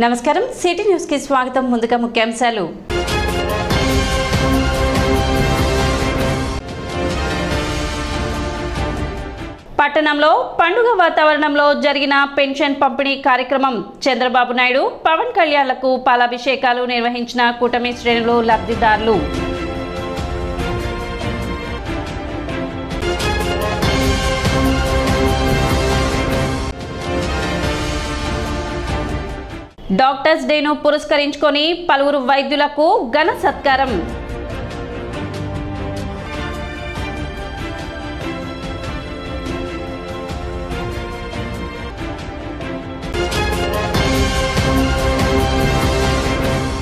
నమస్కారం city news కి స్వాగతం. ముందుగా ముఖ్యాంశాలు. పట్టణంలో పండుగ వాతావరణంలో జరిగిన పెన్షన్ పంపిణీ కార్యక్రమం. చంద్రబాబు నాయుడు, పవన్ కళ్యాణ్లకు పాలాభిషేకాలు నిర్వహించిన కూటమి శ్రేణులు, లబ్ధిదారులు. డాక్టర్స్ డేను పురస్కరించుకొని పలువురు వైద్యులకు ఘన సత్కారం.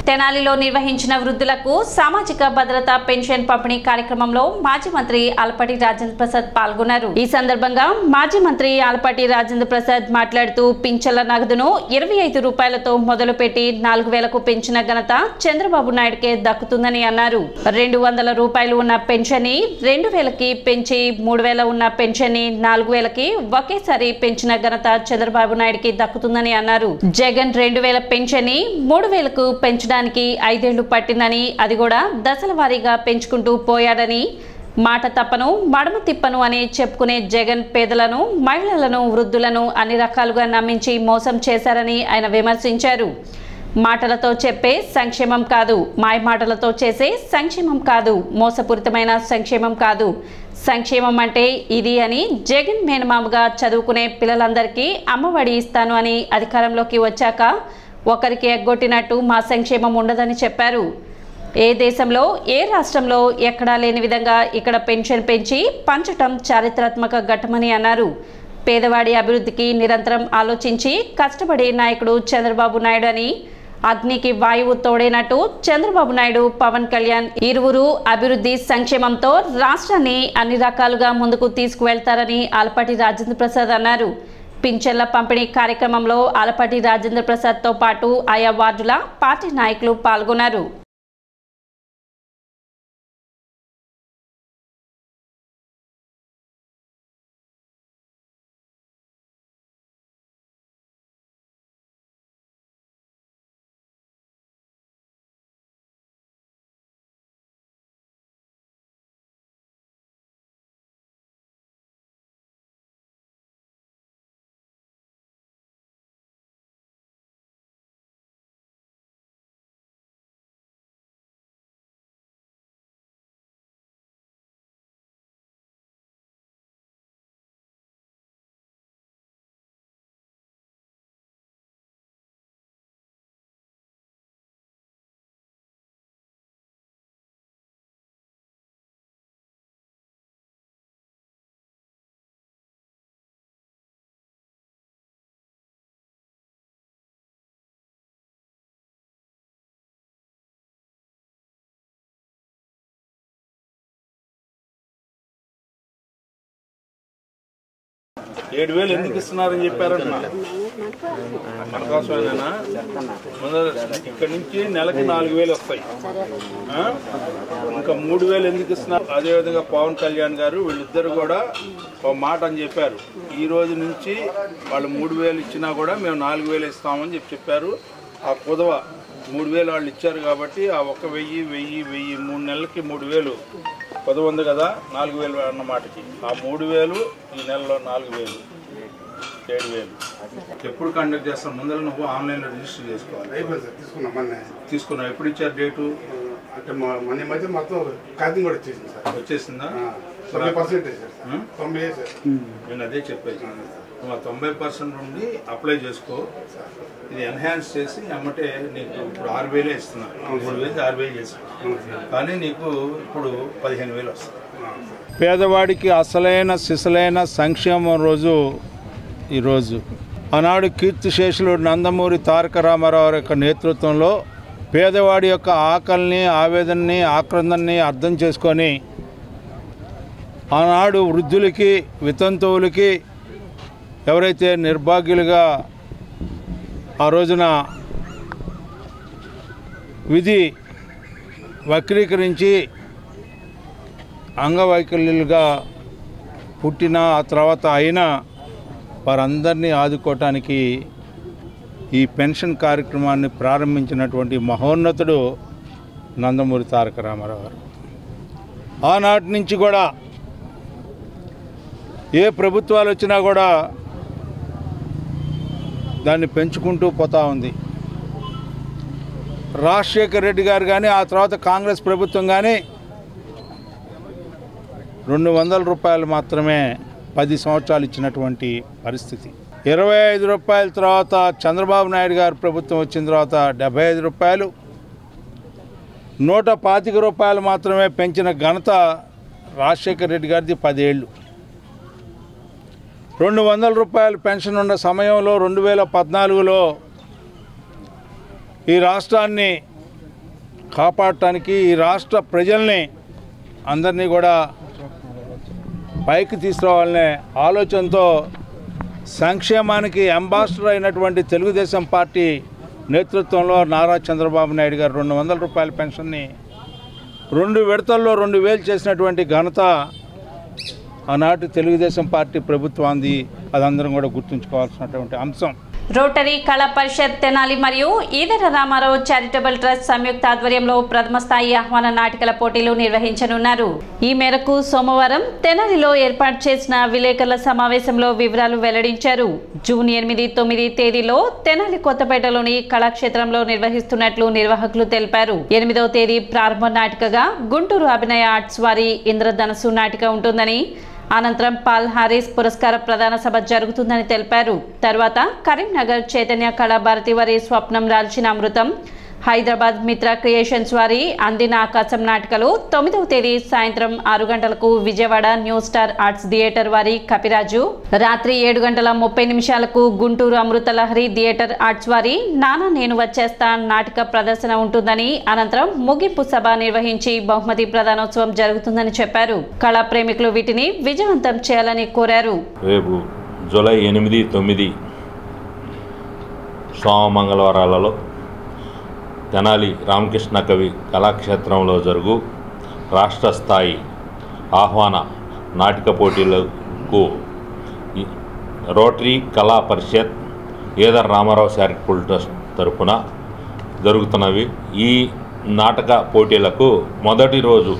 తెనాలిలో నిర్వహించిన వృద్ధులకు సామాజిక భద్రత పెన్షన్ పంపిణీ కార్యక్రమంలో మాజీ మంత్రి ఆలపాటి రాజేంద్ర ప్రసాద్ పాల్గొన్నారు. ఈ సందర్భంగా మాజీ మంత్రి ఆలపాటి రాజేంద్ర ప్రసాద్ మాట్లాడుతూ పింఛన్ల నగదును 25 రూపాయలతో మొదలుపెట్టి 4000కు పెంచిన ఘనత చంద్రబాబు నాయుడుకే దక్కుతుందని అన్నారు. 200 రూపాయలు ఉన్న పెన్షన్ ని 2000కి పెంచి 3000 ఉన్న పెన్షన్ ని 4000కి ఒకేసారి పెంచిన ఘనత చంద్రబాబు నాయుడుకి దక్కుతుందని అన్నారు. జగన్ 2000 పెన్షన్ ని 3000కు పెంచడానికి 5 ఏళ్లు పట్టిందని, అది కూడా దశల వారీగా పెంచుకుంటూ పోయాడని, మాట తప్పను మడమ తిప్పను అని చెప్పుకునే జగన్ పేదలను, మహిళలను, వృద్ధులను అన్ని రకాలుగా నమ్మించి మోసం చేశారని ఆయన విమర్శించారు. మాటలతో చెప్పే సంక్షేమం కాదు, మాయ మాటలతో చేసే సంక్షేమం కాదు, మోసపూరితమైన సంక్షేమం కాదు, సంక్షేమం అంటే ఇది అని జగన్ మేనమామగా చదువుకునే పిల్లలందరికీ అమ్మఒడి ఇస్తాను అని అధికారంలోకి వచ్చాక ఒకరికి ఎగ్గొట్టినట్టు మా సంక్షేమం ఉండదని చెప్పారు. ఏ దేశంలో, ఏ రాష్ట్రంలో ఎక్కడా లేని విధంగా ఇక్కడ పెన్షన్ పెంచి పంచటం చారిత్రాత్మక ఘట్టమని అన్నారు. పేదవాడి అభివృద్ధికి నిరంతరం ఆలోచించి కష్టపడే నాయకుడు చంద్రబాబు నాయుడు అని, అగ్నికి వాయువు తోడైనట్టు చంద్రబాబు నాయుడు, పవన్ కళ్యాణ్ ఇరువురు అభివృద్ధి సంక్షేమంతో రాష్ట్రాన్ని అన్ని రకాలుగా ముందుకు తీసుకువెళ్తారని ఆలపాటి రాజేంద్ర ప్రసాద్ అన్నారు. పింఛన్ల పంపిణీ కార్యక్రమంలో ఆలపాటి రాజేంద్ర ప్రసాద్ తో పాటు ఆయా వార్డుల పార్టీ నాయకులు పాల్గొన్నారు. ఏడు వేలు ఎందుకు ఇస్తున్నారని చెప్పారన్నా మన కోసమేనా? ఇక్కడ నుంచి నెలకి 4000 వస్తాయి, ఇంకా 3000 ఎందుకు ఇస్తున్నారు? అదేవిధంగా పవన్ కళ్యాణ్ గారు వీళ్ళిద్దరు కూడా ఒక మాట అని చెప్పారు, ఈ రోజు నుంచి వాళ్ళు 3000 ఇచ్చినా కూడా మేము 4000 ఇస్తామని చెప్పారు. ఆ కుదవ 3000 వాళ్ళు ఇచ్చారు కాబట్టి ఆ 1000 3 నెలలకి 3000 కుదవ ఉంది కదా, 4000 అన్నమాటకి. ఆ 3000 ఈ నెలలో 4000 7000 ఎప్పుడు కండక్ట్ చేస్తాం? ముందర నువ్వు ఆన్లైన్లో రిజిస్టర్ చేసుకోవాలి. తీసుకున్నావు? ఎప్పుడు ఇచ్చారు డేటు? అంటే మన మధ్య మొత్తం కాగితం కూడా వచ్చేసింది సార్. వచ్చేసిందా? 90% నేను అదే చెప్పేసి 90% నుండి అప్లై చేసుకో. ఇది ఎన్హాన్స్ చేసి అమ్మటే నీకు ఇప్పుడు 6000 ఇస్తున్నారు. 3000 6000 చేసుకో, కానీ నీకు ఇప్పుడు 15000 వస్తుంది. పేదవాడికి అసలైన సిసలైన సంక్షేమం రోజు ఈరోజు. ఆనాడు కీర్తిశేషులు నందమూరి తారక రామారావు యొక్క నేతృత్వంలో పేదవాడి యొక్క ఆకలిని, ఆవేదనని, ఆక్రందనని అర్థం చేసుకొని ఆనాడు వృద్ధులకి, వితంతువులకి, ఎవరైతే నిర్భాగ్యులుగా ఆ రోజున విధి వక్రీకరించి అంగవైకల్యులుగా పుట్టిన, ఆ తర్వాత అయినా వారందరినీ ఆదుకోవటానికి ఈ పెన్షన్ కార్యక్రమాన్ని ప్రారంభించినటువంటి మహోన్నతుడు నందమూరి తారక రామారావు గారు. ఆనాటి నుంచి కూడా ఏ ప్రభుత్వాలు వచ్చినా కూడా దాన్ని పెంచుకుంటూ పోతూ ఉంది. రాజశేఖర్ రెడ్డి గారు కానీ ఆ తర్వాత కాంగ్రెస్ ప్రభుత్వం కానీ 200 రూపాయలు మాత్రమే 10 సంవత్సరాలు ఇచ్చినటువంటి పరిస్థితి. 25 రూపాయల తర్వాత చంద్రబాబు నాయుడు గారు ప్రభుత్వం వచ్చిన తర్వాత 75 రూపాయలు, 125 రూపాయలు మాత్రమే పెంచిన ఘనత రాజశేఖర్ రెడ్డి గారిది 10 ఏళ్ళు. 200 రూపాయలు పెన్షన్ ఉన్న సమయంలో 2014లో ఈ రాష్ట్రాన్ని కాపాడటానికి, ఈ రాష్ట్ర ప్రజల్ని అందరినీ కూడా పైకి తీసుకురావాలనే ఆలోచనతో సంక్షేమానికి అంబాసిడర్ అయినటువంటి తెలుగుదేశం పార్టీ నేతృత్వంలో నారా చంద్రబాబు నాయుడు గారు 200 రూపాయల పెన్షన్ని 2 విడతల్లో 2000 చేసినటువంటి ఘనత ఆనాటి తెలుగుదేశం పార్టీ ప్రభుత్వాన్ని. అదందరం కూడా గుర్తుంచుకోవాల్సినటువంటి అంశం. రోటరీ కళా పరిషత్ తెనాలి మరియు ఈదర రామారావు చారిటబుల్ ట్రస్ట్ సంయుక్త ఆధ్వర్యంలో ప్రథమ స్థాయి ఆహ్వాన నాటికల పోటీలు నిర్వహించనున్నారు. ఈ మేరకు సోమవారం తెనాలిలో ఏర్పాటు చేసిన విలేకరుల సమావేశంలో వివరాలు వెల్లడించారు. జూన్ 8, 9 తేదీలో తెనాలి కొత్తపేటలోని కళాక్షేత్రంలో నిర్వహిస్తున్నట్లు నిర్వాహకులు తెలిపారు. 8వ తేదీ ప్రారంభ నాటికగా గుంటూరు అభినయ ఆర్ట్స్ వారి ఇంద్రధనస్సు నాటిక ఉంటుందని, అనంతరం పాల్ హారిస్ పురస్కార ప్రదాన సభ జరుగుతుందని తెలిపారు. తర్వాత కరీంనగర్ చైతన్య కళాభారతి వారి స్వప్నం రాల్చిన అమృతం, హైదరాబాద్ మిత్ర క్రియేషన్స్ వారి అందిన ఆకాశం నాటికలు 9వ తేదీ సాయంత్రం 6 గంటలకు Vijayawada new star arts theatre వారి కపిరాజు, రాత్రి 7:30 గుంటూరు అమృతలహరి థియేటర్ ఆర్ట్స్ వారి నానా నేను వచ్చేస్తా నాటిక ప్రదర్శన ఉంటుందని, అనంతరం ముగింపు సభ నిర్వహించి బహుమతి ప్రదానోత్సవం జరుగుతుందని చెప్పారు. కళా ప్రేమికులు వీటిని విజయవంతం చేయాలని కోరారు. రేపు జూలై 8, 9 సోమ మంగళవారాలలో తెనాలి రామకృష్ణ కవి కళాక్షేత్రంలో జరుగు రాష్ట్ర స్థాయి ఆహ్వాన నాటిక పోటీలకు రోటరీ కళా పరిషత్ ఈదర్ రామారావు చారిటబుల్ ట్రస్ట్ తరఫున జరుగుతున్నవి. ఈ నాటక పోటీలకు మొదటి రోజు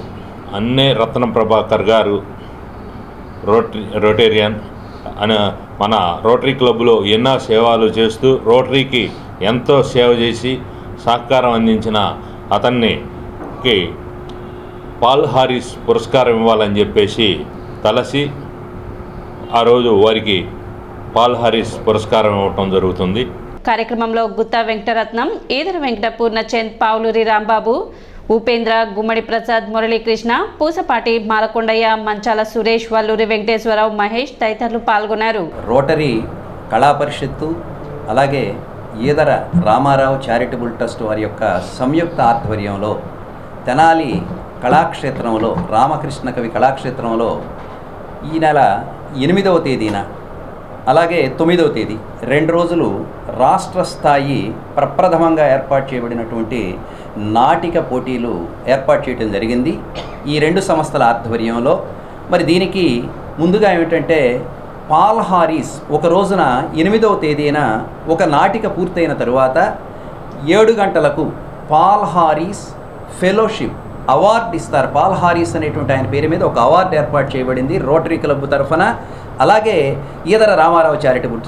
అన్నే రత్న ప్రభాకర్ గారు రోటేరియన్ అని మన రోటరీ క్లబ్లో ఎన్నో సేవలు చేస్తూ రోటరీకి ఎంతో సేవ చేసి సహకారం అందించిన అతనికి పాల్ హారిస్ పురస్కారం ఇవ్వాలని చెప్పేసి తలసి ఆ రోజు వారికి పాల్ హారిస్ పురస్కారం ఇవ్వటం జరుగుతుంది. కార్యక్రమంలో గుత్తా వెంకటరత్నం, ఈదర వెంకట పూర్ణచంద్, పావులూరి రాంబాబు, ఉపేంద్ర, గుమ్మడి ప్రసాద్, మురళీకృష్ణ, పూసపాటి మాలకొండయ్య, మంచాల సురేష్, వల్లూరి వెంకటేశ్వరరావు, మహేష్ తదితరులు పాల్గొన్నారు. రోటరీ కళా పరిషత్తు అలాగే ఈదర రామారావు చారిటబుల్ ట్రస్ట్ వారి యొక్క సంయుక్త ఆధ్వర్యంలో తెనాలి కళాక్షేత్రంలో రామకృష్ణ కవి కళాక్షేత్రంలో ఈ నెల 8వ తేదీన అలాగే 9వ తేదీ 2 రోజులు రాష్ట్ర స్థాయి ప్రప్రథమంగా ఏర్పాటు చేయబడినటువంటి నాటిక పోటీలు ఏర్పాటు చేయడం జరిగింది ఈ 2 సంస్థల ఆధ్వర్యంలో. మరి దీనికి ముందుగా ఏమిటంటే పాల్ హారిస్ ఒక రోజున 8వ తేదీన ఒక నాటిక పూర్తయిన తరువాత 7 గంటలకు పాల్ హారిస్ ఫెలోషిప్ అవార్డు ఇస్తారు. పాల్ హారిస్ అనేటువంటి ఆయన పేరు మీద ఒక అవార్డు ఏర్పాటు చేయబడింది రోటరీ క్లబ్ తరఫున, అలాగే ఈదర రామారావు చారిటబుల్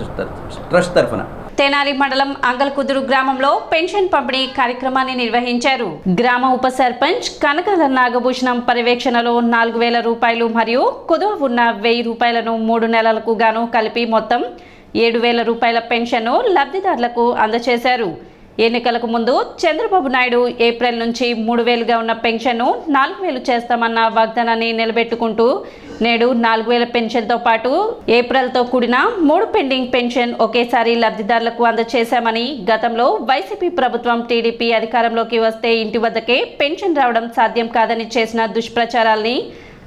ట్రస్ట్ తరఫున. తెనాలి మండలం అంగల్కుదురు గ్రామంలో పెన్షన్ పంపిణీ కార్యక్రమాన్ని నిర్వహించారు. గ్రామ ఉప సర్పంచ్ కనకాల నాగభూషణం పర్యవేక్షణలో 4,000 రూపాయలు మరియు కుదువ ఉన్న 1,000 రూపాయలను 3 నెలలకు గాను కలిపి మొత్తం 7,000 రూపాయల పెన్షన్ను లబ్ధిదారులకు అందజేశారు. ఎన్నికలకు ముందు చంద్రబాబు నాయుడు ఏప్రిల్ నుంచి 3,000గా ఉన్న పెన్షన్ను 4,000 చేస్తామన్న వాగ్దానాన్ని నిలబెట్టుకుంటూ నేడు 4,000 పెన్షన్తో పాటు ఏప్రిల్తో కూడిన 3 పెండింగ్ పెన్షన్ ఒకేసారి లబ్ధిదారులకు అందజేశామని, గతంలో వైసీపీ ప్రభుత్వం టీడీపీ అధికారంలోకి వస్తే ఇంటి వద్దకే పెన్షన్ రావడం సాధ్యం కాదని చేసిన దుష్ప్రచారాల్ని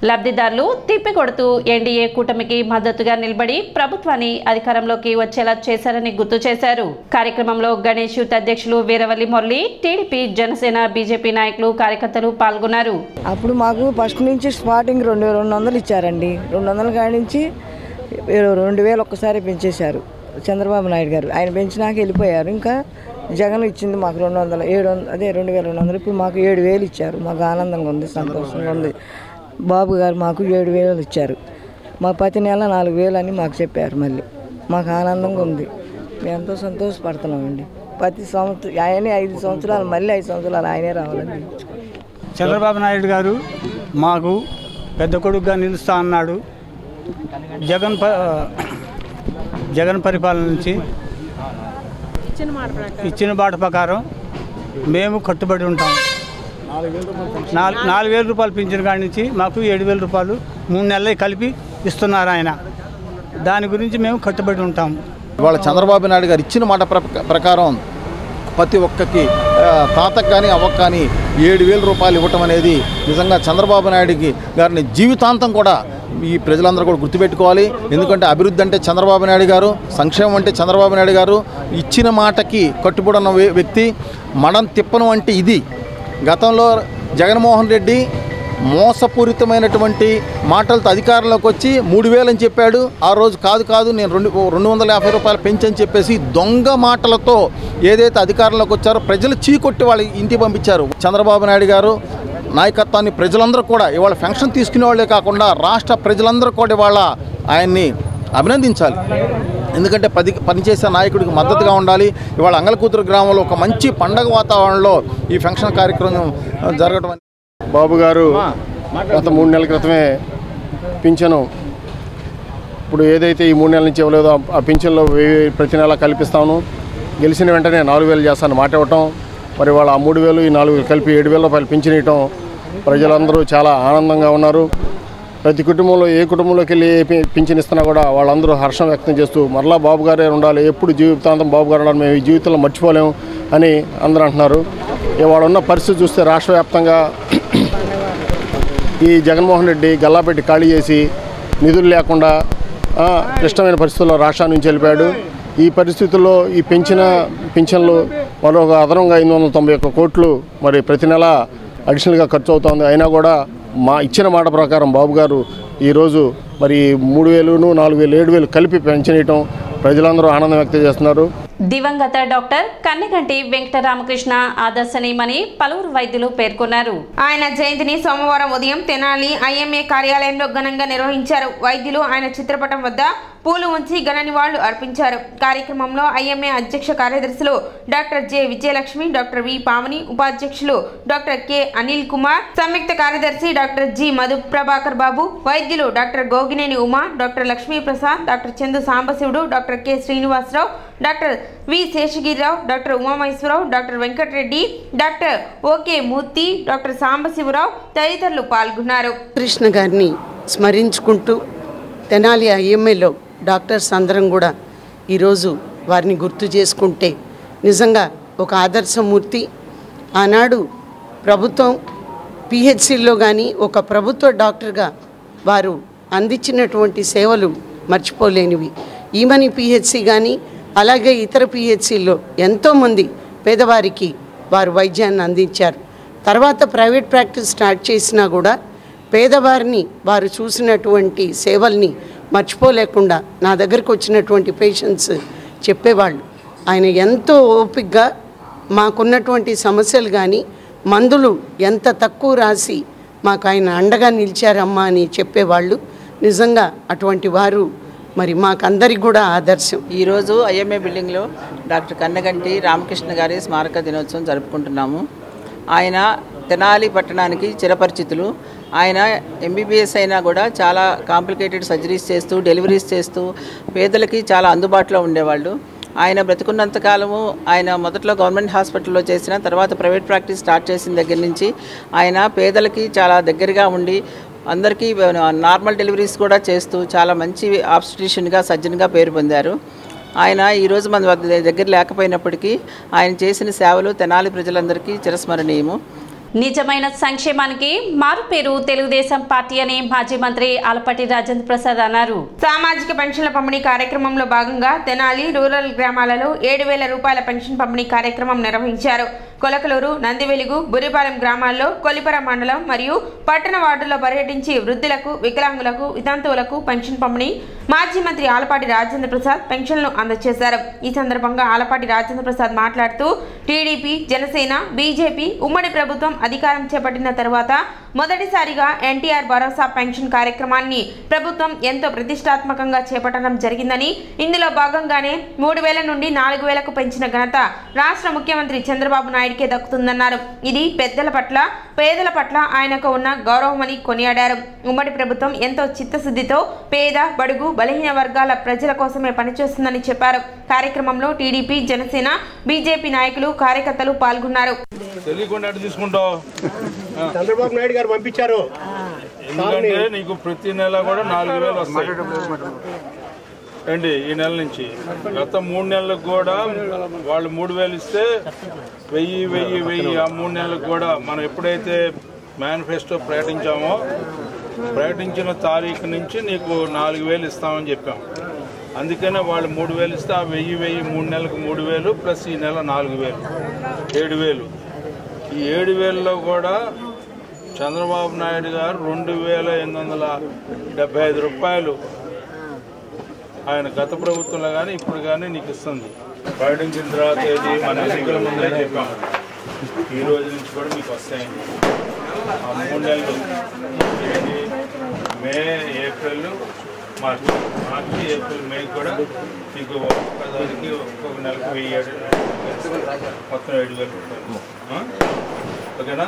లబ్ధిదారులు తిప్పికొడుతూ ఎన్డీఏ కూటమికి మద్దతుగా నిలబడి ప్రభుత్వాన్ని అధికారంలోకి వచ్చేలా చేశారని గుర్తు చేశారు. కార్యక్రమంలో గణేష్ యూత్ అధ్యక్షులు వీరవల్లి మురళి, టీడీపీ, జనసేన, బీజేపీ నాయకులు, కార్యకర్తలు పాల్గొన్నారు. అప్పుడు మాకు ఫస్ట్ నుంచి స్టార్టింగ్ 200 ఇచ్చారండి. 200 కాడి నుంచి 2,000 ఒక్కసారి పెంచేశారు. చంద్రబాబు నాయుడు గారు. ఆయన పెంచినాక వెళ్ళిపోయారు. ఇంకా జగన్ ఇచ్చింది మాకు 2200 ఇప్పుడు మాకు 7000 ఇచ్చారు. మాకు ఆనందంగా ఉంది, సంతోషంగా ఉంది. బాబు గారు మాకు 7000 ఇచ్చారు. మా ప్రతి నెల 4000 అని మాకు చెప్పారు. మళ్ళీ మాకు ఆనందంగా ఉంది. మేము ఎంతో సంతోషపడుతున్నామండి. ప్రతి సంవత్సరం ఆయనే 5 సంవత్సరాలు, మళ్ళీ 5 సంవత్సరాలు ఆయనే రావాలని. చంద్రబాబు నాయుడు గారు మాకు పెద్ద కొడుకుగా నిలుస్తా అన్నాడు. జగన్ పరిపాలన నుంచి ఇచ్చిన మాట ప్రకారం మేము కట్టుబడి ఉంటాం. 4000 రూపాయలు పింఛన్ కాడి నుంచి మాకు 7000 రూపాయలు 3 నెలలు కలిపి ఇస్తున్నారు ఆయన. దాని గురించి మేము కట్టుబడి ఉంటాము. ఇవాళ చంద్రబాబు నాయుడు గారు ఇచ్చిన మాట ప్రకారం ప్రతి ఒక్కరికి తాతకు కానీ అవ్వకు కానీ 7000 రూపాయలు ఇవ్వటం అనేది నిజంగా చంద్రబాబు నాయుడు గారిని జీవితాంతం కూడా ఈ ప్రజలందరూ కూడా గుర్తుపెట్టుకోవాలి. ఎందుకంటే అభివృద్ధి అంటే చంద్రబాబు నాయుడు గారు, సంక్షేమం అంటే చంద్రబాబు నాయుడు గారు. ఇచ్చిన మాటకి కట్టుబడి ఉన్న వ్యక్తి. మడం తిప్పను అంటే ఇది. గతంలో జగన్మోహన్ రెడ్డి మోసపూరితమైనటువంటి మాటలతో అధికారంలోకి వచ్చి 3000 అని చెప్పాడు. ఆ రోజు కాదు నేను 250 రూపాయలు పెంచని చెప్పేసి దొంగ మాటలతో ఏదైతే అధికారంలోకి వచ్చారో ప్రజలు చీకొట్టి వాళ్ళ ఇంటికి పంపించారు. చంద్రబాబు నాయుడు గారు నాయకత్వాన్ని ప్రజలందరూ కూడా ఇవాళ పెన్షన్ తీసుకునే వాళ్ళే కాకుండా రాష్ట్ర ప్రజలందరూ కూడా ఇవాళ ఆయన్ని అభినందించాలి. ఎందుకంటే పనిచేసే నాయకుడికి మద్దతుగా ఉండాలి. ఇవాళ అంగలకూతురు గ్రామంలో ఒక మంచి పండగ వాతావరణంలో ఈ పెన్షన్ కార్యక్రమం జరగడం. బాబు గారు గత 3 నెలల క్రితమే పింఛను ఇప్పుడు ఏదైతే ఈ 3 నెలల నుంచి ఇవ్వలేదో ఆ పింఛన్లో ప్రతి నెల కల్పిస్తాను, గెలిచిన వెంటనే 4000 చేస్తాను మాట ఇవ్వటం. మరి వాళ్ళ ఆ 3000 ఈ 4000 కలిపి 7000 రూపాయలు పింఛన్ ఇవ్వటం ప్రజలందరూ చాలా ఆనందంగా ఉన్నారు. ప్రతి కుటుంబంలో ఏ కుటుంబంలోకి వెళ్ళి ఏ పింఛన్ ఇస్తున్నా కూడా వాళ్ళందరూ హర్షం వ్యక్తం చేస్తూ మరలా బాబు గారే ఉండాలి, ఎప్పుడు జీవితాంతం బాబు గారు ఉండాలి, మేము ఈ జీవితంలో మర్చిపోలేము అని అందరూ అంటున్నారు. ఇవాళ ఉన్న పరిస్థితి చూస్తే రాష్ట్ర వ్యాప్తంగా ఈ జగన్మోహన్ రెడ్డి గల్లాపెట్టి ఖాళీ చేసి నిధులు లేకుండా క్లిష్టమైన పరిస్థితుల్లో రాష్ట్రాన్ని నుంచి వెళ్ళిపోయాడు. ఈ పరిస్థితుల్లో ఈ పింఛన్లు మరొక అదనంగా 591 కోట్లు మరి ప్రతి నెల అడిషనల్గా ఖర్చు అవుతుంది. అయినా కూడా ఇచ్చిన మాట ప్రకారం బాబు గారు ఈరోజు మరి 3000, 4000, 7000 కలిపి పెంచనీయటం ప్రజలందరూ ఆనందం వ్యక్తం చేస్తున్నారు. దివంగత డాక్టర్ కన్నెగంటి వెంకటరామకృష్ణ ఆదర్శనీయమని పలువురు వైద్యులు పేర్కొన్నారు. ఆయన జయంతిని సోమవారం ఉదయం తెనాలి ఐఎంఏ కార్యాలయంలో ఘనంగా నిర్వహించారు. వైద్యులు ఆయన చిత్రపటం వద్ద పూలు ఉంచి ఘన నివాళులు అర్పించారు. కార్యక్రమంలో ఐఎంఏ అధ్యక్ష కార్యదర్శులు doctor J Vijayalakshmi, doctor V Pavani, ఉపాధ్యక్షులు డాక్టర్ కె అనిల్ కుమార్, సంయుక్త కార్యదర్శి డాక్టర్ జి మధు ప్రభాకర్ బాబు, వైద్యులు doctor Gogineni Uma, doctor Lakshmi Prasad, doctor Chandu Sambasivudu, doctor K Srinivasarao, doctor V Seshagirirao, doctor Umamaheswararao, doctor Venkatareddy, doctor O K Murthy, doctor Sambasivarao తదితరులు పాల్గొన్నారు. కృష్ణ గారిని స్మరించుకుంటూ తెనాలి ఐఎంఏలో డాక్టర్స్ అందరం కూడా ఈరోజు వారిని గుర్తు చేసుకుంటే నిజంగా ఒక ఆదర్శమూర్తి. ఆనాడు ప్రభుత్వం పిహెచ్సిలో కానీ ఒక ప్రభుత్వ డాక్టర్గా వారు అందించినటువంటి సేవలు మర్చిపోలేనివి. ఈమని పిహెచ్సి కానీ అలాగే ఇతర పిహెచ్సిల్లో ఎంతోమంది పేదవారికి వారు వైద్యాన్ని అందించారు. తర్వాత ప్రైవేట్ ప్రాక్టీస్ స్టార్ట్ చేసినా కూడా పేదవారిని వారు చూసినటువంటి సేవల్ని మర్చిపోలేకుండా నా దగ్గరకు వచ్చినటువంటి పేషెంట్స్ చెప్పేవాళ్ళు. ఆయన ఎంతో ఓపికగా మాకున్నటువంటి సమస్యలు కానీ మందులు ఎంత తక్కువ రాసి మాకు ఆయన అండగా నిలిచారమ్మా అని చెప్పేవాళ్ళు. నిజంగా అటువంటి వారు మరి మాకందరికి కూడా ఆదర్శం. ఈరోజు ఐఎంఏ బిల్డింగ్లో డాక్టర్ కన్నెగంటి రామకృష్ణ గారి స్మారక దినోత్సవం జరుపుకుంటున్నాము. ఆయన తెనాలి పట్టణానికి చిరపరిచితులు. ఆయన ఎంబీబీఎస్ అయినా కూడా చాలా కాంప్లికేటెడ్ సర్జరీస్ చేస్తూ డెలివరీస్ చేస్తూ పేదలకి చాలా అందుబాటులో ఉండేవాళ్ళు. ఆయన బ్రతికున్నంతకాలము ఆయన మొదట్లో గవర్నమెంట్ హాస్పిటల్లో చేసిన తర్వాత ప్రైవేట్ ప్రాక్టీస్ స్టార్ట్ చేసిన దగ్గర నుంచి ఆయన పేదలకి చాలా దగ్గరగా ఉండి అందరికీ నార్మల్ డెలివరీస్ కూడా చేస్తూ చాలా మంచి ఆబ్స్టిషియన్గా సర్జన్గా పేరు పొందారు. ఆయన ఈరోజు మన దగ్గర లేకపోయినప్పటికీ ఆయన చేసిన సేవలు తెనాలి ప్రజలందరికీ చిరస్మరణీయము. నిజమైన సంక్షేమానికి మారుపేరు తెలుగుదేశం పార్టీ అని మాజీ మంత్రి ఆలపాటి రాజేంద్ర ప్రసాద్ అన్నారు. సామాజిక పెన్షన్ల పంపిణీ కార్యక్రమంలో భాగంగా తెనాలి రూరల్ గ్రామాలలో 7,000 రూపాయల పెన్షన్ పంపిణీ కార్యక్రమం నిర్వహించారు. కొలకలూరు, నందివెలుగు, బురిపాలెం గ్రామాల్లో కొలిపర మండలం మరియు పట్టణ వార్డుల్లో పర్యటించి వృద్ధులకు, వికలాంగులకు, వితంతువులకు పెన్షన్ పంపిణీ మాజీ మంత్రి ఆలపాటి రాజేంద్ర ప్రసాద్ పెన్షన్లను అందజేశారు. ఈ సందర్భంగా ఆలపాటి రాజేంద్ర ప్రసాద్ మాట్లాడుతూ టీడీపీ, జనసేన, బీజేపీ ఉమ్మడి ప్రభుత్వం అధికారం చేపట్టిన తర్వాత మొదటిసారిగా ఎన్టీఆర్ భరోసా పెన్షన్ కార్యక్రమాన్ని ప్రభుత్వం ఎంతో ప్రతిష్టాత్మకంగా చేపట్టడం జరిగిందని, ఇందులో భాగంగానే 3,000 నుండి 4,000కు పెంచిన ఘనత రాష్ట్ర ముఖ్యమంత్రి చంద్రబాబు నాయుడుకే దక్కుతుందన్నారు. ఇది పెద్దల పట్ల, పేదల పట్ల ఆయనకు ఉన్న గౌరవమని కొనియాడారు. ఉమ్మడి ప్రభుత్వం ఎంతో చిత్తశుద్ధితో పేద, బడుగు, బలహీన వర్గాల ప్రజల కోసమే పనిచేస్తుందని చెప్పారు. కార్యక్రమంలో టీడీపీ, జనసేన, బీజేపీ నాయకులు, కార్యకర్తలు పాల్గొన్నారు. చంద్రబాబు నాయుడు గారు పంపించారు. ఎందుకంటే నీకు ప్రతి నెల కూడా 4,000 వస్తాయి అండి. ఈ నెల నుంచి గత 3 నెలలకు కూడా వాళ్ళు 3,000 ఇస్తే 1,000 ఆ 3 నెలలకు కూడా మనం ఎప్పుడైతే మేనిఫెస్టో ప్రకటించామో ప్రకటించిన తారీఖు నుంచి నీకు 4,000 ఇస్తామని చెప్పాం. అందుకనే వాళ్ళు 3,000 ఇస్తే ఆ 1,000 3 నెలలకు 3,000 ప్లస్ ఈ నెల 4,000 7,000. ఈ 7,000లో కూడా చంద్రబాబు నాయుడు గారు 2,875 రూపాయలు ఆయన గత ప్రభుత్వంలో కానీ ఇప్పుడు కానీ నీకు ఇస్తుంది. ప్రకటించిన తర్వాత ఏది మన ఎన్నికల ముందే చెప్పాము, ఈ రోజు నుంచి కూడా మీకు వస్తాయండి. ఆ 3 నెలలు ఏది మే, ఏప్రిల్, మార్చి, ఏప్రిల్, మే కూడా మీకు ఒక్కొక్కదానికి ఒక్కొక్క నెలకు 1,000 మొత్తం 7,000 రూపాయలు. ఓకేనా?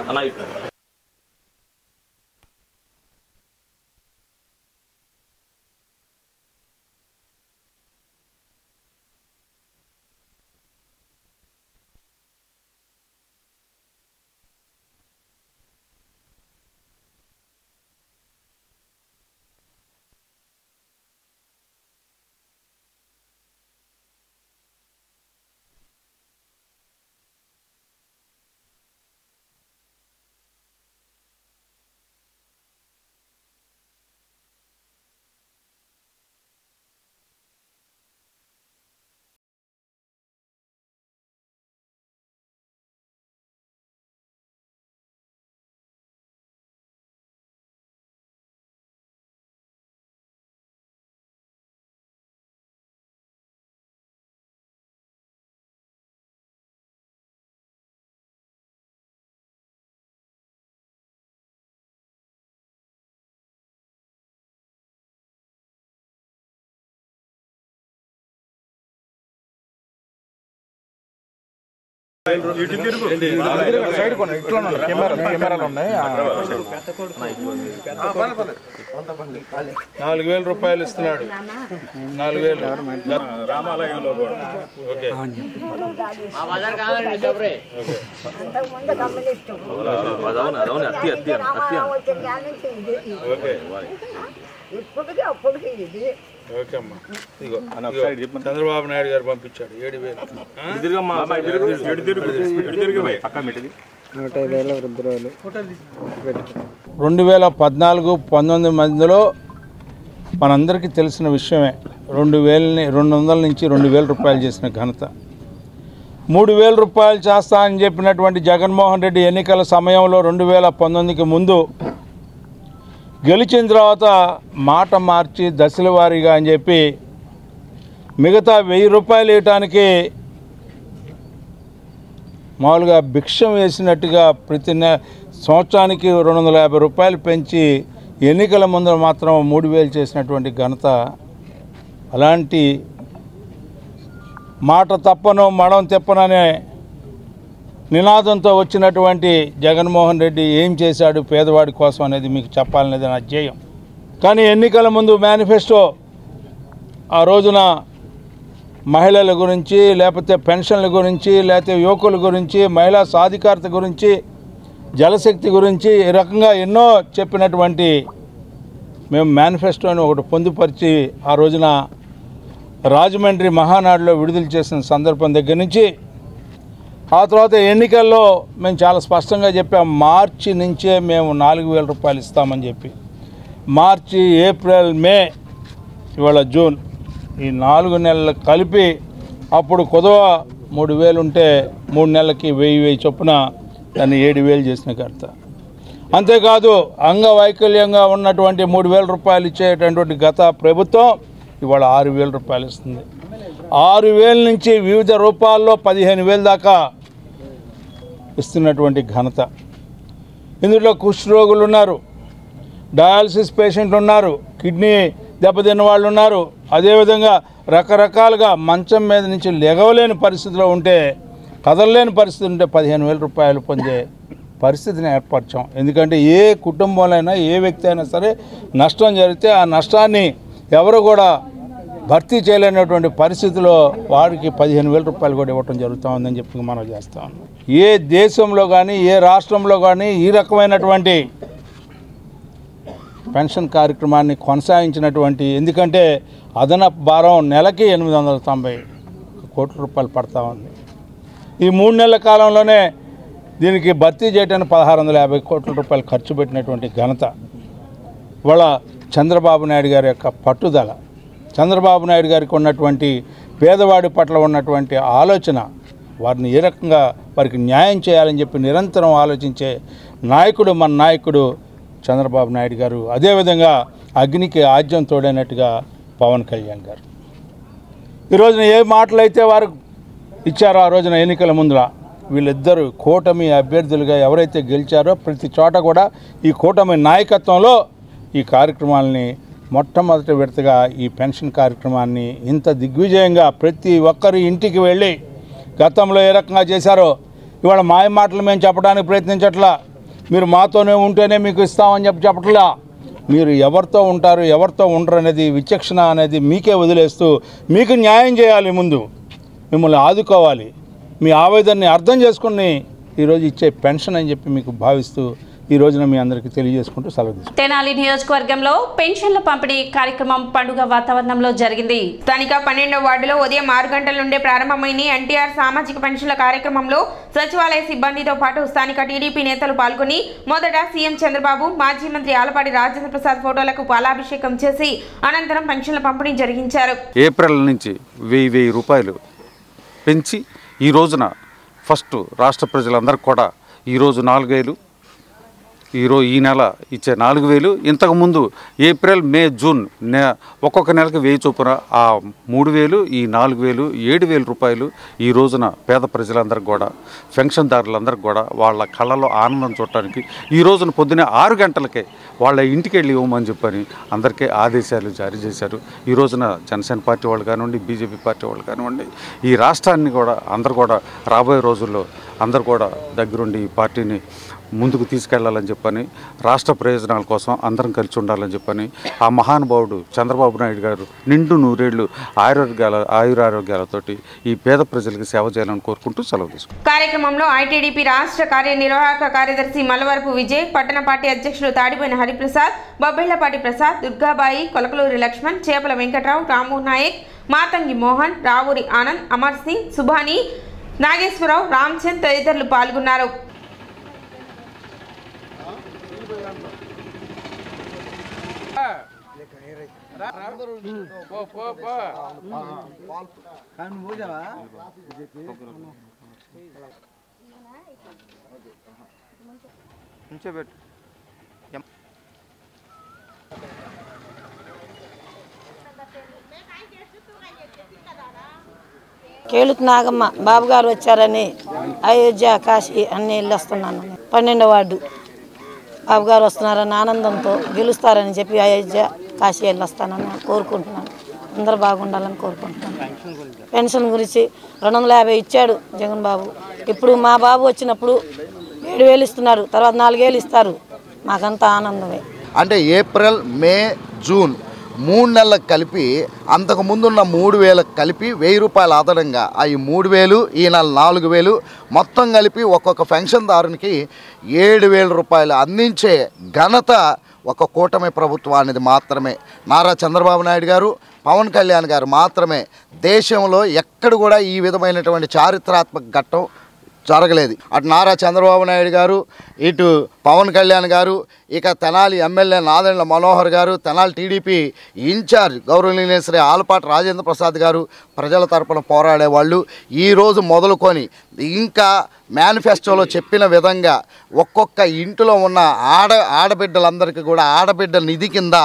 4,000 రూపాయలు ఇస్తున్నాడు. 4,000 రామాలయంలో కూడా. ఓకే, ఓకే అమ్మా. ఇగో చంద్రబాబు నాయుడు గారు పంపించాడు 7,000. 2014-19 మధ్యలో మనందరికీ తెలిసిన విషయమే. 200 నుంచి 2,000 రూపాయలు చేసిన ఘనత. 3,000 రూపాయలు చేస్తా అని చెప్పినటువంటి జగన్మోహన్ రెడ్డి ఎన్నికల సమయంలో 2019కి ముందు గెలిచిన తర్వాత మాట మార్చి దశల వారీగా అని చెప్పి మిగతా 1,000 రూపాయలు ఇవ్వటానికి మామూలుగా భిక్షం వేసినట్టుగా ప్రతి సంవత్సరానికి 250 రూపాయలు పెంచి ఎన్నికల ముందు మాత్రం 3,000 చేసినటువంటి ఘనత. అలాంటి మాట తప్పను మడం తెప్పననే నినాదంతో వచ్చినటువంటి జగన్మోహన్ రెడ్డి ఏం చేశాడు పేదవాడి కోసం అనేది మీకు చెప్పాలనేది నా ధ్యేయం. కానీ ఎన్నికల ముందు మేనిఫెస్టో ఆ రోజున మహిళల గురించి, లేకపోతే పెన్షన్ల గురించి, లేకపోతే యువకుల గురించి, మహిళా సాధికారత గురించి, జలశక్తి గురించి ఈ రకంగా ఎన్నో చెప్పినటువంటి మేము మేనిఫెస్టోని ఒకటి పొందుపరిచి ఆ రోజున రాజమండ్రి మహానాడులో విడుదల చేసిన సందర్భం దగ్గర నుంచి ఆ తర్వాత ఎన్నికల్లో మేము చాలా స్పష్టంగా చెప్పాం, మార్చి నుంచే మేము 4,000 రూపాయలు ఇస్తామని చెప్పి. మార్చి, ఏప్రిల్, మే, ఇవాళ జూన్, ఈ 4 నెలలు కలిపి అప్పుడు కొదవ 3000 ఉంటే 3 నెలలకి 1000 చొప్పున దాన్ని 7000 చేసిన ఘనత. అంతేకాదు అంగవైకల్యంగా ఉన్నటువంటి 3000 రూపాయలు ఇచ్చేటటువంటి గత ప్రభుత్వం ఇవాళ 6000 రూపాయలు ఇస్తుంది. 6000 నుంచి వివిధ రూపాల్లో 15000 దాకా ఇస్తున్నటువంటి ఘనత. ఇందులో కుష్ఠరోగులు ఉన్నారు, డయాలసిస్ పేషెంట్లు ఉన్నారు, కిడ్నీ దెబ్బతిన్న వాళ్ళు ఉన్నారు, అదేవిధంగా రకరకాలుగా మంచం మీద నుంచి లెగవలేని పరిస్థితిలో ఉంటే, కదలలేని పరిస్థితి ఉంటే 15000 రూపాయలు పొందే పరిస్థితిని ఏర్పరచాం. ఎందుకంటే ఏ కుటుంబంలో అయినా ఏ వ్యక్తి అయినా సరే నష్టం జరిగితే ఆ నష్టాన్ని ఎవరు కూడా భర్తీ చేయలేనటువంటి పరిస్థితిలో వారికి 15000 రూపాయలు కూడా ఇవ్వటం జరుగుతూ ఉందని చెప్పి మనం చేస్తా ఉన్నాం. ఏ దేశంలో కానీ ఏ రాష్ట్రంలో కానీ ఈ రకమైనటువంటి పెన్షన్ కార్యక్రమాన్ని కొనసాగించినటువంటి, ఎందుకంటే అదనపు భారం నెలకి 890 కోట్ల రూపాయలు పడతా ఉంది. ఈ 3 నెలల కాలంలోనే దీనికి భర్తీ చేయడానికి 1650 కోట్ల రూపాయలు ఖర్చు పెట్టినటువంటి ఘనత ఇవాళ చంద్రబాబు నాయుడు గారి యొక్క పట్టుదల, చంద్రబాబు నాయుడు గారికి ఉన్నటువంటి పేదవాడి పట్ల ఉన్నటువంటి ఆలోచన, వారిని ఏ రకంగా వారికి న్యాయం చేయాలని చెప్పి నిరంతరం ఆలోచించే నాయకుడు మన నాయకుడు చంద్రబాబు నాయుడు గారు. అదేవిధంగా అగ్నికి ఆజ్యం తోడైనట్టుగా పవన్ కళ్యాణ్ గారు. ఈ రోజున ఏ మాటలైతే వారు ఇచ్చారో ఆ రోజున ఎన్నికల ముందర, వీళ్ళిద్దరూ కూటమి అభ్యర్థులుగా ఎవరైతే గెలిచారో ప్రతి చోట కూడా ఈ కూటమి నాయకత్వంలో ఈ కార్యక్రమాలని మొట్టమొదటి విడతగా ఈ పెన్షన్ కార్యక్రమాన్ని ఇంత దిగ్విజయంగా ప్రతి ఒక్కరి ఇంటికి వెళ్ళి గతంలో ఏ రకంగా చేశారో ఇవాళ మాయ మాటలు మేము చెప్పడానికి ప్రయత్నించట్లా. మీరు మాతోనే ఉంటేనే మీకు ఇస్తామని చెప్పట్లా. మీరు ఎవరితో ఉంటారు ఎవరితో ఉండరు అనేది విచక్షణ అనేది మీకే వదిలేస్తూ మీకు న్యాయం చేయాలి, ముందు మిమ్మల్ని ఆదుకోవాలి, మీ ఆవేదనని అర్థం చేసుకుని ఈరోజు ఇచ్చే పెన్షన్ అని చెప్పి మీకు భావిస్తూ ఈ రోజున మీ అందరికీ తెలియజేసుకుంటూ సెలవు తీసుకుంటాం. తెనాలి నియోజకవర్గంలో పెన్షన్ల పంపిణీ కార్యక్రమం పండుగ వాతావరణంలో జరిగింది. స్థానిక 12వ వార్డులో ఉదయం 6 గంటల నుండే ప్రారంభమైన ఎన్టీఆర్ సామాజిక పెన్షన్ల కార్యక్రమంలో సచివాలయ సిబ్బందితో పాటు స్థానిక టీడీపీ నేతలు పాల్గొని మొదట సీఎం చంద్రబాబు, మాజీ మంత్రి ఆలపాటి రాజేంద్ర ప్రసాద్ ఫోటోలకు పాలాభిషేకం చేసి అనంతరం పెన్షన్ల పంపిణీ జరిగించారు. ఏప్రిల్ నుంచి 1000 రూపాయలు పెంచి ఈ రోజున ఫస్ట్ రాష్ట్ర ప్రజలందరికీ కూడా ఈరోజు 4000, ఈ నెల ఇచ్చే 4000, ఇంతకుముందు ఏప్రిల్, మే, జూన్ ఒక్కొక్క నెలకు 1000 చొప్పున ఆ 3000, ఈ 4000, 7000 రూపాయలు ఈ రోజున పేద ప్రజలందరికీ కూడా, పెన్షన్దారులందరికీ కూడా వాళ్ళ కళ్ళలో ఆనందం చూడటానికి ఈ రోజున పొద్దున్నే 6 గంటలకే వాళ్ళ ఇంటికి వెళ్ళి ఇవ్వమని చెప్పని అందరికీ ఆదేశాలు జారీ చేశారు. ఈ రోజున జనసేన పార్టీ వాళ్ళు కానివ్వండి, బీజేపీ పార్టీ వాళ్ళు కానివ్వండి, ఈ రాష్ట్రాన్ని కూడా అందరు కూడా రాబోయే రోజుల్లో అందరు కూడా దగ్గరుండి ఈ పార్టీని ముందుకు తీసుకెళ్లాలని చెప్పని, రాష్ట్ర ప్రయోజనాల కోసం అందరం కలిసి ఉండాలని చెప్పని ఆ మహానుభావుడు చంద్రబాబు నాయుడు గారు నిండు 100 ఏళ్ళు ఆయురారోగ్యాలతోటి ఈ పేద ప్రజలకు సేవ చేయాలని కోరుకుంటూ సెలవు తీసుకుంటాం. కార్యక్రమంలో ఐటీడీపీ రాష్ట్ర కార్యనిర్వాహక కార్యదర్శి మల్లవరపు విజయ్, పట్టణ పార్టీ అధ్యక్షులు తాడిపోయిన హరిప్రసాద్, బొబ్బిళ్లపాటి ప్రసాద్, దుర్గాబాయి, కొలకలూరి లక్ష్మణ్, చేపల వెంకట్రావు, రాము నాయక్, మాతంగి మోహన్, రావూరి ఆనంద్, అమర్ సింగ్, సుభాని, నాగేశ్వరరావు, రామ్చంద్ తదితరులు పాల్గొన్నారు. కేలుకు నాగమ్మ బాబు గారు వచ్చారని అయోధ్య, కాశీ అన్నీ వెళ్ళొస్తున్నాను. 12వ వార్డు బాబు గారు వస్తున్నారని ఆనందంతో గెలుస్తారని చెప్పి అయోధ్య, కాశీ వెళ్ళొస్తానని కోరుకుంటున్నాను. అందరూ బాగుండాలని కోరుకుంటున్నాను. పెన్షన్ గురించి 250 ఇచ్చాడు జగన్ బాబు. ఇప్పుడు మా బాబు వచ్చినప్పుడు 7000 ఇస్తున్నారు, తర్వాత 4000 ఇస్తారు. మాకంతా ఆనందమే. అంటే ఏప్రిల్, మే, జూన్ 3 నెలలకు కలిపి అంతకుముందున్న 3000 కలిపి 1000 రూపాయలు అదనంగా ఈ 3000, ఈ నెల 4000 మొత్తం కలిపి ఒక్కొక్క పెన్షన్దారునికి 7000 రూపాయలు అందించే ఘనత ఒక కూటమి ప్రభుత్వానికి మాత్రమే. నారా చంద్రబాబు నాయుడు గారు, పవన్ కళ్యాణ్ గారు మాత్రమే. దేశంలో ఎక్కడ కూడా ఈ విధమైనటువంటి చారిత్రాత్మక ఘట్టం జరగలేదు. అటు నారా చంద్రబాబు నాయుడు గారు, ఇటు పవన్ కళ్యాణ్ గారు, ఇక తెనాలి ఎమ్మెల్యే నాదెండ్ల మనోహర్ గారు, తెనాలి టీడీపీ ఇన్ఛార్జ్ గౌరవనీయ శ్రీ ఆలపాటి రాజేంద్ర ప్రసాద్ గారు ప్రజల తరపున పోరాడేవాళ్ళు. ఈరోజు మొదలుకొని ఇంకా మేనిఫెస్టోలో చెప్పిన విధంగా ఒక్కొక్క ఇంటిలో ఉన్న ఆడబిడ్డలందరికీ కూడా ఆడబిడ్డ నిధి కింద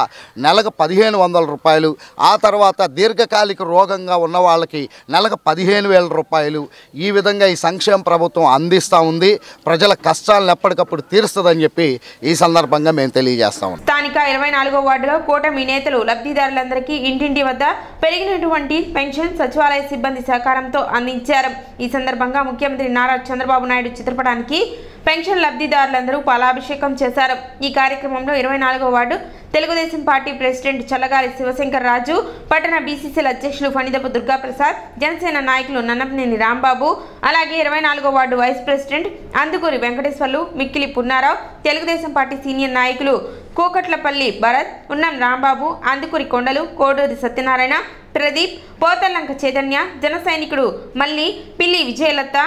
నెలకు 1500 రూపాయలు, ఆ తర్వాత దీర్ఘకాలిక రోగంగా ఉన్న వాళ్ళకి నెలకు 15,000 రూపాయలు, ఈ విధంగా ఈ సంక్షేమ ప్రభుత్వం అందిస్తూ ఉంది. ప్రజల కష్టాలను ఎప్పటికప్పుడు తీరుస్తుందని చెప్పి ఈ సందర్భంగా మేము తెలియజేస్తాము. స్థానిక 24వ వార్డులో కూటమి నేతలు లబ్ధిదారులందరికీ ఇంటింటి వద్ద పెరిగినటువంటి పెన్షన్ సచివాలయ సిబ్బంది సహకారంతో అందించారు. ఈ సందర్భంగా ముఖ్యమంత్రి నారా చంద్రబాబు నాయుడు చిత్రపటానికి పెన్షన్ లబ్ధిదారులందరూ పాలాభిషేకం చేశారు. ఈ కార్యక్రమంలో 24వ ward Telugudesam party president Challagari Sivashankar Raju, పట్టణ బీసీసీల అధ్యక్షులు ఫణిదపు దుర్గాప్రసాద్, జనసేన నాయకులు నన్నపనేని రాంబాబు, అలాగే 24వ ward vice president Andukuri Venkateswarlu, Mikkili Punnarao, Telugu Desam party senior నాయకులు కోకట్లపల్లి భరత్, ఉన్నం రాంబాబు, అందుకూరి కొండలు, కోడూరి సత్యనారాయణ, ప్రదీప్, పోతల్లంక చైతన్య, జన సైనికుడు మల్లి, పిల్లి విజయలత,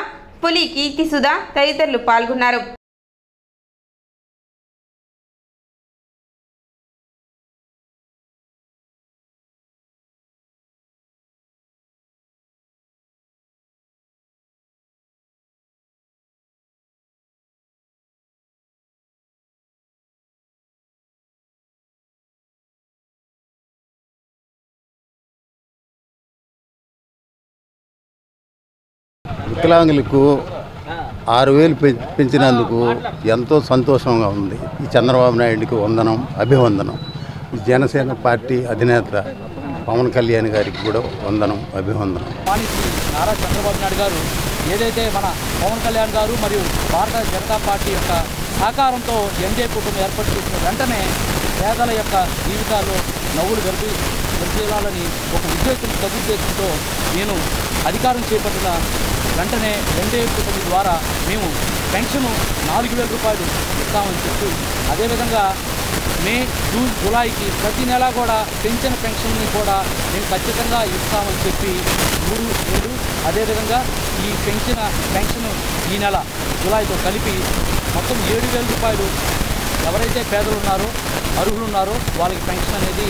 పులి కీర్తి సుధా తదితరులు పాల్గొన్నారు. వికలాంగులకు 6,000 పెంచినందుకు ఎంతో సంతోషంగా ఉంది. ఈ చంద్రబాబు నాయుడికి వందనం, అభివందనం. ఈ జనసేన పార్టీ అధినేత పవన్ కళ్యాణ్ గారికి కూడా వందనం, అభివందనం. నారా చంద్రబాబు నాయుడు గారు ఏదైతే మన పవన్ కళ్యాణ్ గారు మరియు భారతీయ జనతా పార్టీ యొక్క సహకారంతో ఎన్డీఏ కూటమి ఏర్పాటు చేసిన వెంటనే పేదల యొక్క జీవితాల్లో నవ్వులు వెలిచేయాలని ఒక సదుద్దేశంతో నేను అధికారం చేపట్టిన వెంటనే ఎన్డీఏ కూటమి ద్వారా మేము పెన్షన్ 4,000 రూపాయలు ఇస్తామని చెప్పి, అదేవిధంగా మే, జూన్, జూలైకి ప్రతి నెల కూడా పెంచిన పెన్షన్ని కూడా మేము ఖచ్చితంగా ఇస్తామని చెప్పి 3, 7 అదేవిధంగా ఈ పెన్షన్ ఈ నెల జూలైతో కలిపి మొత్తం 7,000 రూపాయలు ఎవరైతే పేదలు ఉన్నారో, అర్హులు ఉన్నారో వాళ్ళకి పెన్షన్ అనేది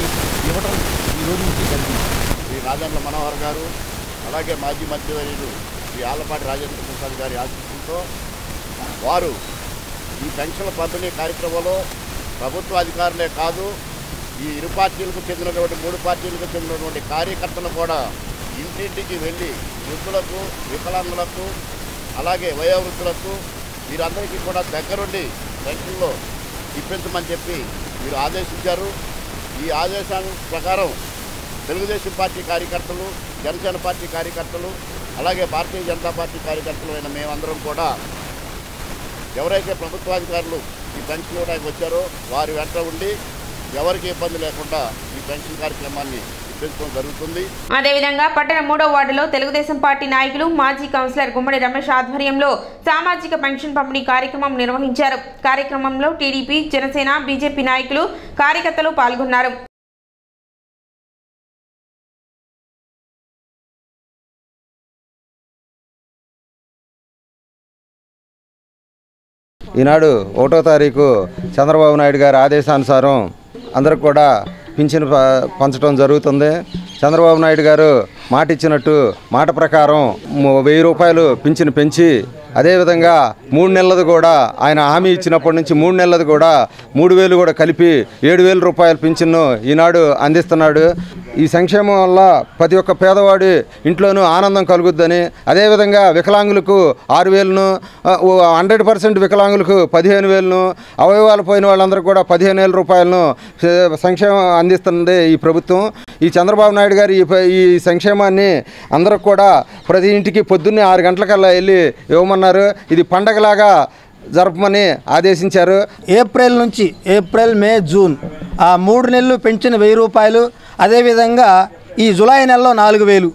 ఇవ్వడం ఈ రోజు నుంచి జరిగింది. శ్రీ నాదెండ్ల మనోహర్ గారు, అలాగే మాజీ మంత్రివర్యులు శ్రీ ఆలపాటి రాజేంద్ర ప్రసాద్ గారి ఆశీస్సులతో వారు ఈ పెన్షన్ల పంపిణీ కార్యక్రమంలో ప్రభుత్వ అధికారులే కాదు, ఈ ఇరు పార్టీలకు చెందినటువంటి 3 పార్టీలకు చెందినటువంటి కార్యకర్తలు కూడా ఇంటింటికి వెళ్ళి వృద్ధులకు, వికలాంగులకు, అలాగే వయోవృద్ధులకు వీరందరికీ కూడా దగ్గరుండి పెన్షన్లో ఇప్పించమని చెప్పి మీరు ఆదేశించారు. ఈ ఆదేశాల ప్రకారం తెలుగుదేశం పార్టీ కార్యకర్తలు, జనసేన పార్టీ కార్యకర్తలు, అలాగే భారతీయ జనతా పార్టీ కార్యకర్తలు అయిన మేమందరం కూడా ఎవరైతే ప్రభుత్వాధికారులు ఈ పెన్షన్ ఇవ్వడానికి వచ్చారో వారి వెంట ఉండి ఎవరికి ఇబ్బంది లేకుండా ఈ పెన్షన్ కార్యక్రమాన్ని ఇప్పించడం జరుగుతుంది. అదేవిధంగా పట్టణ 3వ వార్డులో తెలుగుదేశం పార్టీ నాయకులు, మాజీ కౌన్సిలర్ గుమ్మడి రమేష్ ఆధ్వర్యంలో సామాజిక పెన్షన్ పంపిణీ కార్యక్రమం నిర్వహించారు. కార్యక్రమంలో టీడీపీ, జనసేన, బీజేపీ నాయకులు, కార్యకర్తలు పాల్గొన్నారు. ఈనాడు 1వ తారీఖు చంద్రబాబు నాయుడు గారి ఆదేశానుసారం అందరికి కూడా పింఛను పంచడం జరుగుతుంది. చంద్రబాబు నాయుడు గారు మాట ఇచ్చినట్టు మాట ప్రకారం 1000 రూపాయలు పింఛను పెంచి, అదేవిధంగా 3 నెలలది కూడా ఆయన హామీ ఇచ్చినప్పటి నుంచి 3 నెలలది కూడా 3,000 కూడా కలిపి 7,000 రూపాయల పింఛన్ను ఈనాడు అందిస్తున్నాడు. ఈ సంక్షేమం వల్ల ప్రతి ఒక్క పేదవాడి ఇంట్లోనూ ఆనందం కలుగుద్దని, అదేవిధంగా వికలాంగులకు 6,000ను, 100% వికలాంగులకు 15,000ను, అవయవాలు పోయిన వాళ్ళందరికీ కూడా 15,000 రూపాయలను సంక్షేమం అందిస్తుంది ఈ ప్రభుత్వం. ఈ చంద్రబాబు నాయుడు గారు ఈ సంక్షేమాన్ని అందరికి కూడా ప్రతి ఇంటికి పొద్దున్నే 6 గంటలకల్లా వెళ్ళి ఇవ్వమన్నారు. ఇది పండగలాగా జరపమని ఆదేశించారు. ఏప్రిల్ నుంచి మే, జూన్ ఆ 3 నెలలు పెంచిన 1,000 రూపాయలు, అదేవిధంగా ఈ జూలై నెలలో 4,000,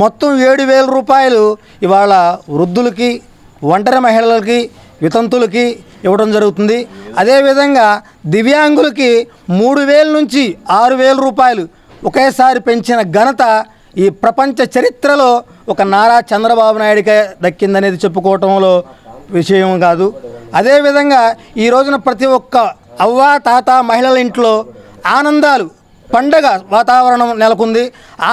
మొత్తం 7,000 రూపాయలు ఇవాళ వృద్ధులకి, ఒంటరి మహిళలకి, వితంతులకి ఇవ్వడం జరుగుతుంది. అదేవిధంగా దివ్యాంగులకి 3,000 నుంచి 6,000 రూపాయలు ఒకేసారి పెంచిన ఘనత ఈ ప్రపంచ చరిత్రలో ఒక నారా చంద్రబాబు నాయుడికే దక్కిందనేది చెప్పుకోవటంలో విషయం కాదు. అదేవిధంగా ఈ రోజున ప్రతి ఒక్క అవ్వ తాత మహిళల ఇంట్లో ఆనందాలు పండగ వాతావరణం నెలకొంది.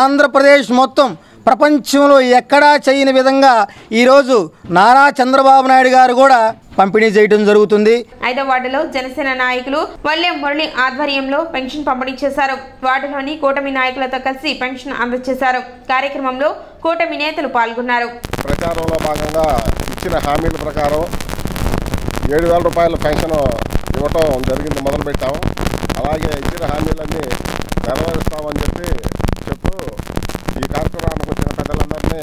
ఆంధ్రప్రదేశ్ మొత్తం ప్రపంచంలో ఎక్కడా చేయని విధంగా ఈరోజు నారా చంద్రబాబు నాయుడు గారు కూడా పంపిణీ చేయడం జరుగుతుంది. 5వ వార్డులో జనసేన నాయకులు వల్లెం మురళి ఆధ్వర్యంలో పెన్షన్ పంపిణీ చేశారు. వార్డులోని కూటమి నాయకులతో కలిసి పెన్షన్ అందజేశారు. కార్యక్రమంలో కూటమి నేతలు పాల్గొన్నారు. ప్రచారంలో భాగంగా ఇచ్చిన హామీల ప్రకారం 7,000 రూపాయల పెన్షన్ ఇవ్వటం జరిగింది, మొదలుపెట్టాం. అలాగే ఇచ్చిన హామీలన్నీ నెరవేరుస్తామని చెప్తూ ఈ కార్యక్రమానికి వచ్చిన పెద్దలందరినీ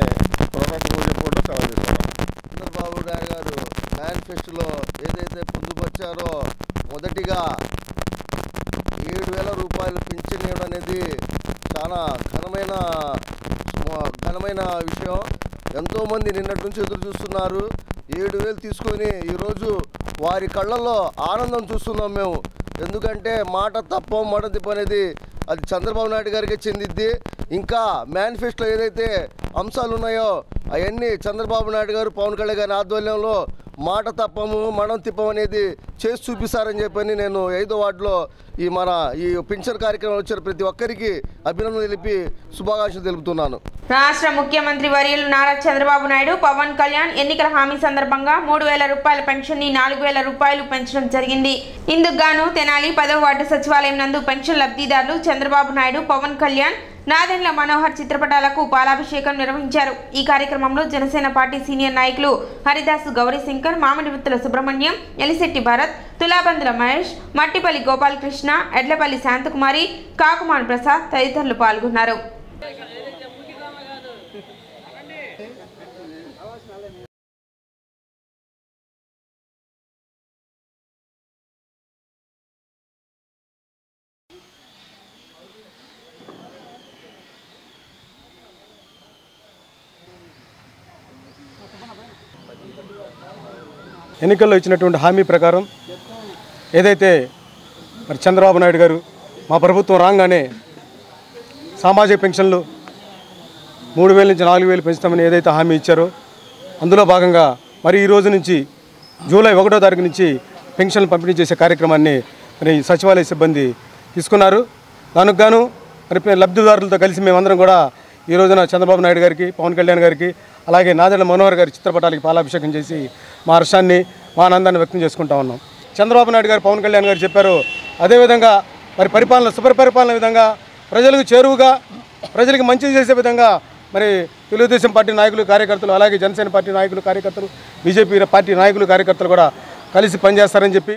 కృతజ్ఞతలు చెప్పుకుంటూ సెలవు తీసుకున్నాం. చంద్రబాబు నాయుడు గారు మేనిఫెస్టోలో ఏదైతే పొందుపరిచారో మొదటిగా 7,000 రూపాయలు పింఛన్ ఇవ్వడం అనేది చాలా ఘనమైన విషయం. ఎంతోమంది నిన్నటి నుంచి ఎదురు చూస్తున్నారు. 7,000 తీసుకొని ఈరోజు వారి కళ్ళల్లో ఆనందం చూస్తున్నాం మేము. ఎందుకంటే మాట తప్పం మాట తిప్ప అనేది అది చంద్రబాబు నాయుడు గారికి చెందిద్ది. ఇంకా మేనిఫెస్టోలో ఏదైతే అంశాలు ఉన్నాయో అవన్నీ చంద్రబాబు నాయుడు గారు పవన్ కళ్యాణ్ గారి ఆధ్వర్యంలో మాట తప్పము మడం తిప్పం అనేది చేసి చూపిస్తారని చెప్పని నేను 5వ వార్డులో ఈ పింఛన్ కార్యక్రమం వచ్చిన ప్రతి ఒక్కరికి అభినందనలు తెలిపి శుభాకాంక్షలు తెలుపుతున్నాను. రాష్ట్ర ముఖ్యమంత్రి వర్యులు నారా చంద్రబాబు నాయుడు పవన్ కళ్యాణ్ ఎన్నికల హామీ సందర్భంగా 3,000 రూపాయల పెన్షన్ ని 4,000 రూపాయలు పెంచడం జరిగింది. ఇందుకు గాను తెనాలి 10వ వార్డు సచివాలయం నందు పెన్షన్ లబ్ధిదారులు చంద్రబాబు నాయుడు, పవన్ కళ్యాణ్, నాదెండ్ల మనోహర్ చిత్రపటాలకు పాలాభిషేకం నిర్వహించారు. ఈ కార్యక్రమంలో జనసేన పార్టీ సీనియర్ నాయకులు హరిదాసు గౌరీశంకర్, మామిడివిత్తుల సుబ్రహ్మణ్యం, ఎలిశెట్టి భారత్, తులాబందుల మహేష్, మట్టిపల్లి గోపాలకృష్ణ, ఎడ్లపల్లి శాంతకుమారి, కాకుమాన్ ప్రసాద్ తదితరులు పాల్గొన్నారు. ఎన్నికల్లో ఇచ్చినటువంటి హామీ ప్రకారం ఏదైతే మరి చంద్రబాబు నాయుడు గారు మా ప్రభుత్వం రాగానే సామాజిక పెన్షన్లు 3,000 నుంచి 4,000 పెంచుతామని ఏదైతే హామీ ఇచ్చారో అందులో భాగంగా మరి ఈ రోజు నుంచి జూలై 1వ తారీఖు నుంచి పెన్షన్లు పంపిణీ చేసే కార్యక్రమాన్ని మరి సచివాలయ సిబ్బంది తీసుకున్నారు. దానికి గాను మరి లబ్ధిదారులతో కలిసి మేమందరం కూడా ఈ రోజున చంద్రబాబు నాయుడు గారికి, పవన్ కళ్యాణ్ గారికి, అలాగే నాదెండ్ల మనోహర్ గారి చిత్రపటాలకి పాలాభిషేకం చేసి మా హర్షాన్ని, మా ఆనందాన్ని వ్యక్తం చేసుకుంటా ఉన్నాం. చంద్రబాబు నాయుడు గారు, పవన్ కళ్యాణ్ గారు చెప్పారు. అదేవిధంగా మరి పరిపాలన, సుపరిపాలన విధంగా ప్రజలకు చేరువుగా, ప్రజలకు మంచి చేసే విధంగా మరి తెలుగుదేశం పార్టీ నాయకులు, కార్యకర్తలు, అలాగే జనసేన పార్టీ నాయకులు, కార్యకర్తలు, బీజేపీ పార్టీ నాయకులు, కార్యకర్తలు కూడా కలిసి పనిచేస్తారని చెప్పి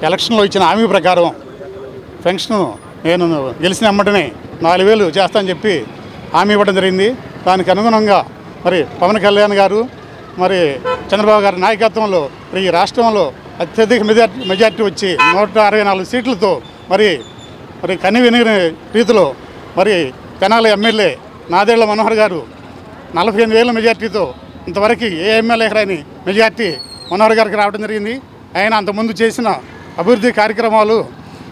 ఎలక్షన్లో ఇచ్చిన హామీ ప్రకారం పెన్షన్ నేను గెలిచిన వెంటనే 4,000 చేస్తానని చెప్పి హామీ ఇవ్వడం జరిగింది. దానికి అనుగుణంగా మరి పవన్ కళ్యాణ్ గారు, మరి చంద్రబాబు గారి నాయకత్వంలో ఈ రాష్ట్రంలో అత్యధిక మెజార్టీ వచ్చి 164 సీట్లతో మరి కనివిని రీతిలో మరి తెనాలి ఎమ్మెల్యే నాదెండ్ల మనోహర్ గారు 48,000 మెజార్టీతో ఇంతవరకు ఏ ఎమ్మెల్యే రాని మెజార్టీ మనోహర్ గారికి రావడం జరిగింది. ఆయన అంతకుముందు చేసిన అభివృద్ధి కార్యక్రమాలు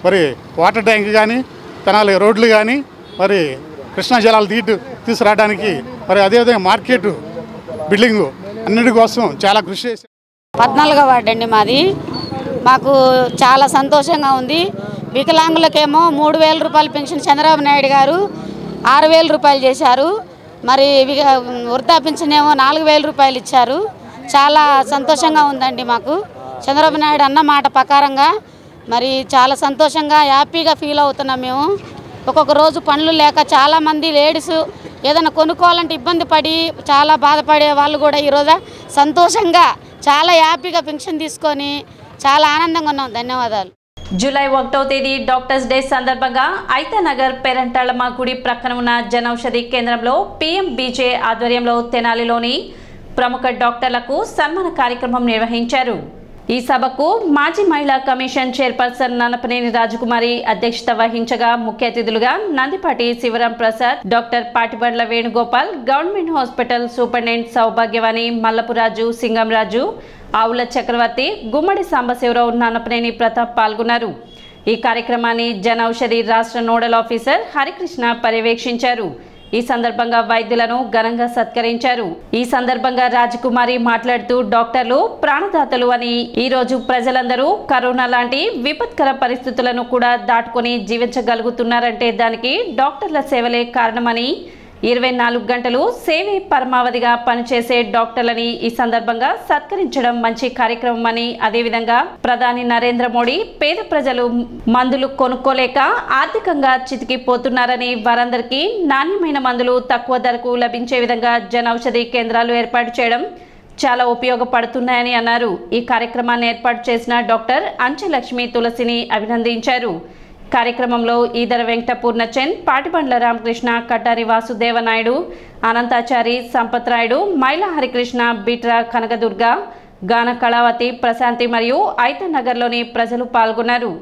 మరి వాటర్ ట్యాంక్ కానీ, తెనాలి రోడ్లు కానీ, మరి కృష్ణా జలాలు తీసుకురావడానికి, మరి అదేవిధంగా మార్కెట్ బిల్డింగు అన్నిటి కోసం చాలా కృషి చేసి 14వ వార్డు అండి మాది. మాకు చాలా సంతోషంగా ఉంది. వికలాంగులకేమో 3,000 రూపాయల పెన్షన్ చంద్రబాబు నాయుడు గారు 6,000 రూపాయలు చేశారు. మరి వృద్ధా పెన్షన్ ఏమో 4,000 రూపాయలు ఇచ్చారు. చాలా సంతోషంగా ఉందండి మాకు. చంద్రబాబు నాయుడు అన్న మాట ప్రకారంగా మరి చాలా సంతోషంగా హ్యాపీగా ఫీల్ అవుతున్నాం మేము. ఒక్కొక్క రోజు పనులు లేక చాలామంది లేడీస్ ఏదైనా కొనుక్కోవాలంటే ఇబ్బంది పడి చాలా బాధపడే వాళ్ళు కూడా ఈరోజు సంతోషంగా చాలా హ్యాపీగా పెన్షన్ తీసుకొని చాలా ఆనందంగా ఉన్నాం. ధన్యవాదాలు. జూలై 1వ తేదీ డాక్టర్స్ డే సందర్భంగా ఐతానగర్ పేరంటాళమ్మ గుడి ప్రక్కన ఉన్న జనౌషధి కేంద్రంలో PMBJ ఆధ్వర్యంలో తెనాలిలోని ప్రముఖ డాక్టర్లకు సన్మాన కార్యక్రమం నిర్వహించారు. ఈ సభకు మాజీ మహిళా కమిషన్ చైర్పర్సన్ నన్నపనేని రాజకుమారి అధ్యక్షత వహించగా ముఖ్య అతిథులుగా Nandipati Sivaram Prasad, doctor Patibandla Venugopal, government hospital superintendent Sowbhagyavani, Mallapuraju, Singamraju, Avula Chakravarthi, గుమ్మడి సాంబశివరావు, నన్నపనేని ప్రతాప్ పాల్గొన్నారు. ఈ కార్యక్రమాన్ని జనౌషధి రాష్ట్ర నోడల్ ఆఫీసర్ హరికృష్ణ పర్యవేక్షించారు. ఈ సందర్భంగా వైద్యులను ఘనంగా సత్కరించారు. ఈ సందర్భంగా రాజకుమారి మాట్లాడుతూ డాక్టర్లు ప్రాణదాతలు అని, ఈ రోజు ప్రజలందరూ కరోనా లాంటి విపత్కర పరిస్థితులను కూడా దాటుకొని జీవించగలుగుతున్నారంటే దానికి డాక్టర్ల సేవలే కారణమని, 24 గంటలు సేవే పరమావధిగా పనిచేసే డాక్టర్లని ఈ సందర్భంగా సత్కరించడం మంచి కార్యక్రమం అని, అదేవిధంగా ప్రధాని నరేంద్ర మోడీ పేద ప్రజలు మందులు కొనుక్కోలేక ఆర్థికంగా చితికిపోతున్నారని, వారందరికీ నాణ్యమైన మందులు తక్కువ ధరకు లభించే విధంగా జనౌషధి కేంద్రాలు ఏర్పాటు చేయడం చాలా ఉపయోగపడుతున్నాయని అన్నారు. ఈ కార్యక్రమాన్ని ఏర్పాటు చేసిన డాక్టర్ అంచెలక్ష్మి తులసిని అభినందించారు. కార్యక్రమంలో ఈదర వెంకటపూర్ణచంద్, పాటిబండ్ల రామకృష్ణ, కటారి వాసుదేవనాయుడు, అనంతాచారి, సంపత్ రాయుడు, మైలా హరికృష్ణ, బిట్రా కనకదుర్గ, గాన కళావతి, ప్రశాంతి మరియు ఐతానగర్లోని ప్రజలు పాల్గొన్నారు.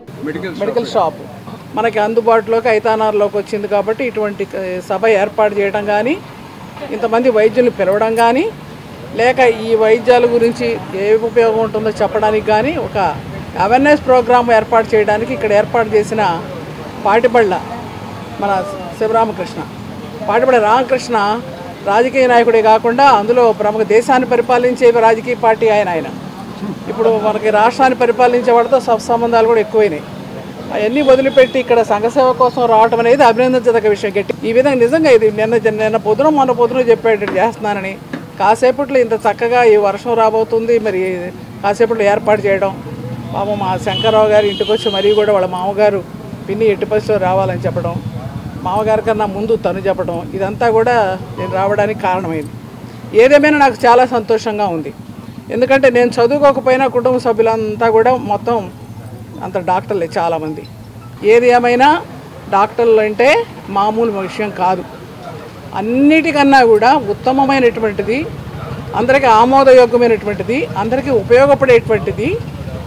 మెడికల్ షాప్ మనకి అందుబాటులోకి ఐతానగర్లోకి వచ్చింది కాబట్టి ఇటువంటి సభ ఏర్పాటు చేయడం కానీ, ఇంతమంది వైద్యులు పిలవడం కానీ, లేక ఈ వైద్యాల గురించి ఏ ఉపయోగం ఉంటుందో చెప్పడానికి కానీ ఒక అవేర్నెస్ ప్రోగ్రామ్ ఏర్పాటు చేయడానికి ఇక్కడ ఏర్పాటు చేసిన పాటిబళ్ళ మన శివరామకృష్ణ, పాటిబళ్ళ రామకృష్ణ రాజకీయ నాయకుడే కాకుండా అందులో ప్రముఖ దేశాన్ని పరిపాలించే రాజకీయ పార్టీ ఆయన. ఇప్పుడు మనకి రాష్ట్రాన్ని పరిపాలించే వాడితో సంబంధాలు కూడా ఎక్కువైనాయి. అవన్నీ వదిలిపెట్టి ఇక్కడ సంఘసేవ కోసం రావడం అనేది అభినందించదగ్గ విషయం. గట్టి ఈ విధంగా నిజంగా ఇది మొన్న పొద్దున చెప్పేటట్టు చేస్తున్నానని, కాసేపట్లో ఇంత చక్కగా ఈ వర్షం రాబోతుంది, మరి కాసేపట్లో ఏర్పాటు చేయడం, పాపం మా శంకర్రావు గారు ఇంటికి వచ్చి మరీ కూడా వాళ్ళ మామగారు పిన్ని ఎట్టి పరిస్థితుల్లో రావాలని చెప్పడం, మామగారి కన్నా ముందు తను చెప్పడం, ఇదంతా కూడా నేను రావడానికి కారణమైంది. ఏదేమైనా నాకు చాలా సంతోషంగా ఉంది. ఎందుకంటే నేను చదువుకోకపోయినా కుటుంబ సభ్యులంతా కూడా మొత్తం అంత డాక్టర్లే చాలామంది. ఏది ఏమైనా డాక్టర్లు అంటే మామూలు విషయం కాదు. అన్నిటికన్నా కూడా ఉత్తమమైనటువంటిది, అందరికీ ఆమోదయోగ్యమైనటువంటిది, అందరికీ ఉపయోగపడేటువంటిది,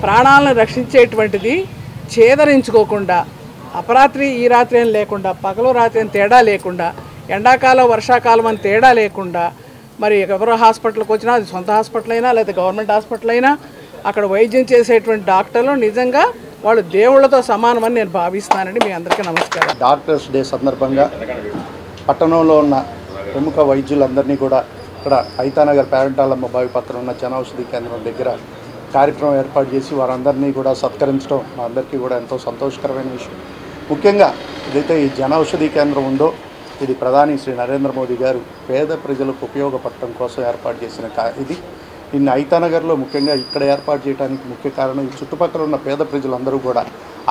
ప్రాణాలను రక్షించేటువంటిది, ఛేదరించుకోకుండా అపరాత్రి ఈ రాత్రి అని లేకుండా, పగలు రాత్రి అని తేడా లేకుండా, ఎండాకాలం వర్షాకాలం అని తేడా లేకుండా, మరి ఎవరో హాస్పిటల్కి వచ్చినా అది సొంత హాస్పిటల్ అయినా లేదా గవర్నమెంట్ హాస్పిటల్ అయినా అక్కడ వైద్యం చేసేటువంటి డాక్టర్లు నిజంగా వాళ్ళు దేవుళ్ళతో సమానమని నేను భావిస్తానండి. మీ అందరికీ నమస్కారం. డాక్టర్స్ డే సందర్భంగా పట్టణంలో ఉన్న ప్రముఖ వైద్యులందరినీ కూడా ఇక్కడ ఐతానగర్ పేరంటాళమ్మ బావి పక్కన ఉన్న జనౌషధి కేంద్రం దగ్గర కార్యక్రమం ఏర్పాటు చేసి వారందరినీ కూడా సత్కరించడం మా అందరికీ కూడా ఎంతో సంతోషకరమైన విషయం. ముఖ్యంగా ఏదైతే ఈ జనౌషధి కేంద్రం ఉందో ఇది ప్రధాని శ్రీ నరేంద్ర మోదీ గారు పేద ప్రజలకు ఉపయోగపడటం కోసం ఏర్పాటు చేసిన ఇది ఇన్ని ఐతానగర్లో ముఖ్యంగా ఇక్కడ ఏర్పాటు చేయడానికి ముఖ్య కారణం ఈ చుట్టుపక్కల ఉన్న పేద ప్రజలందరూ కూడా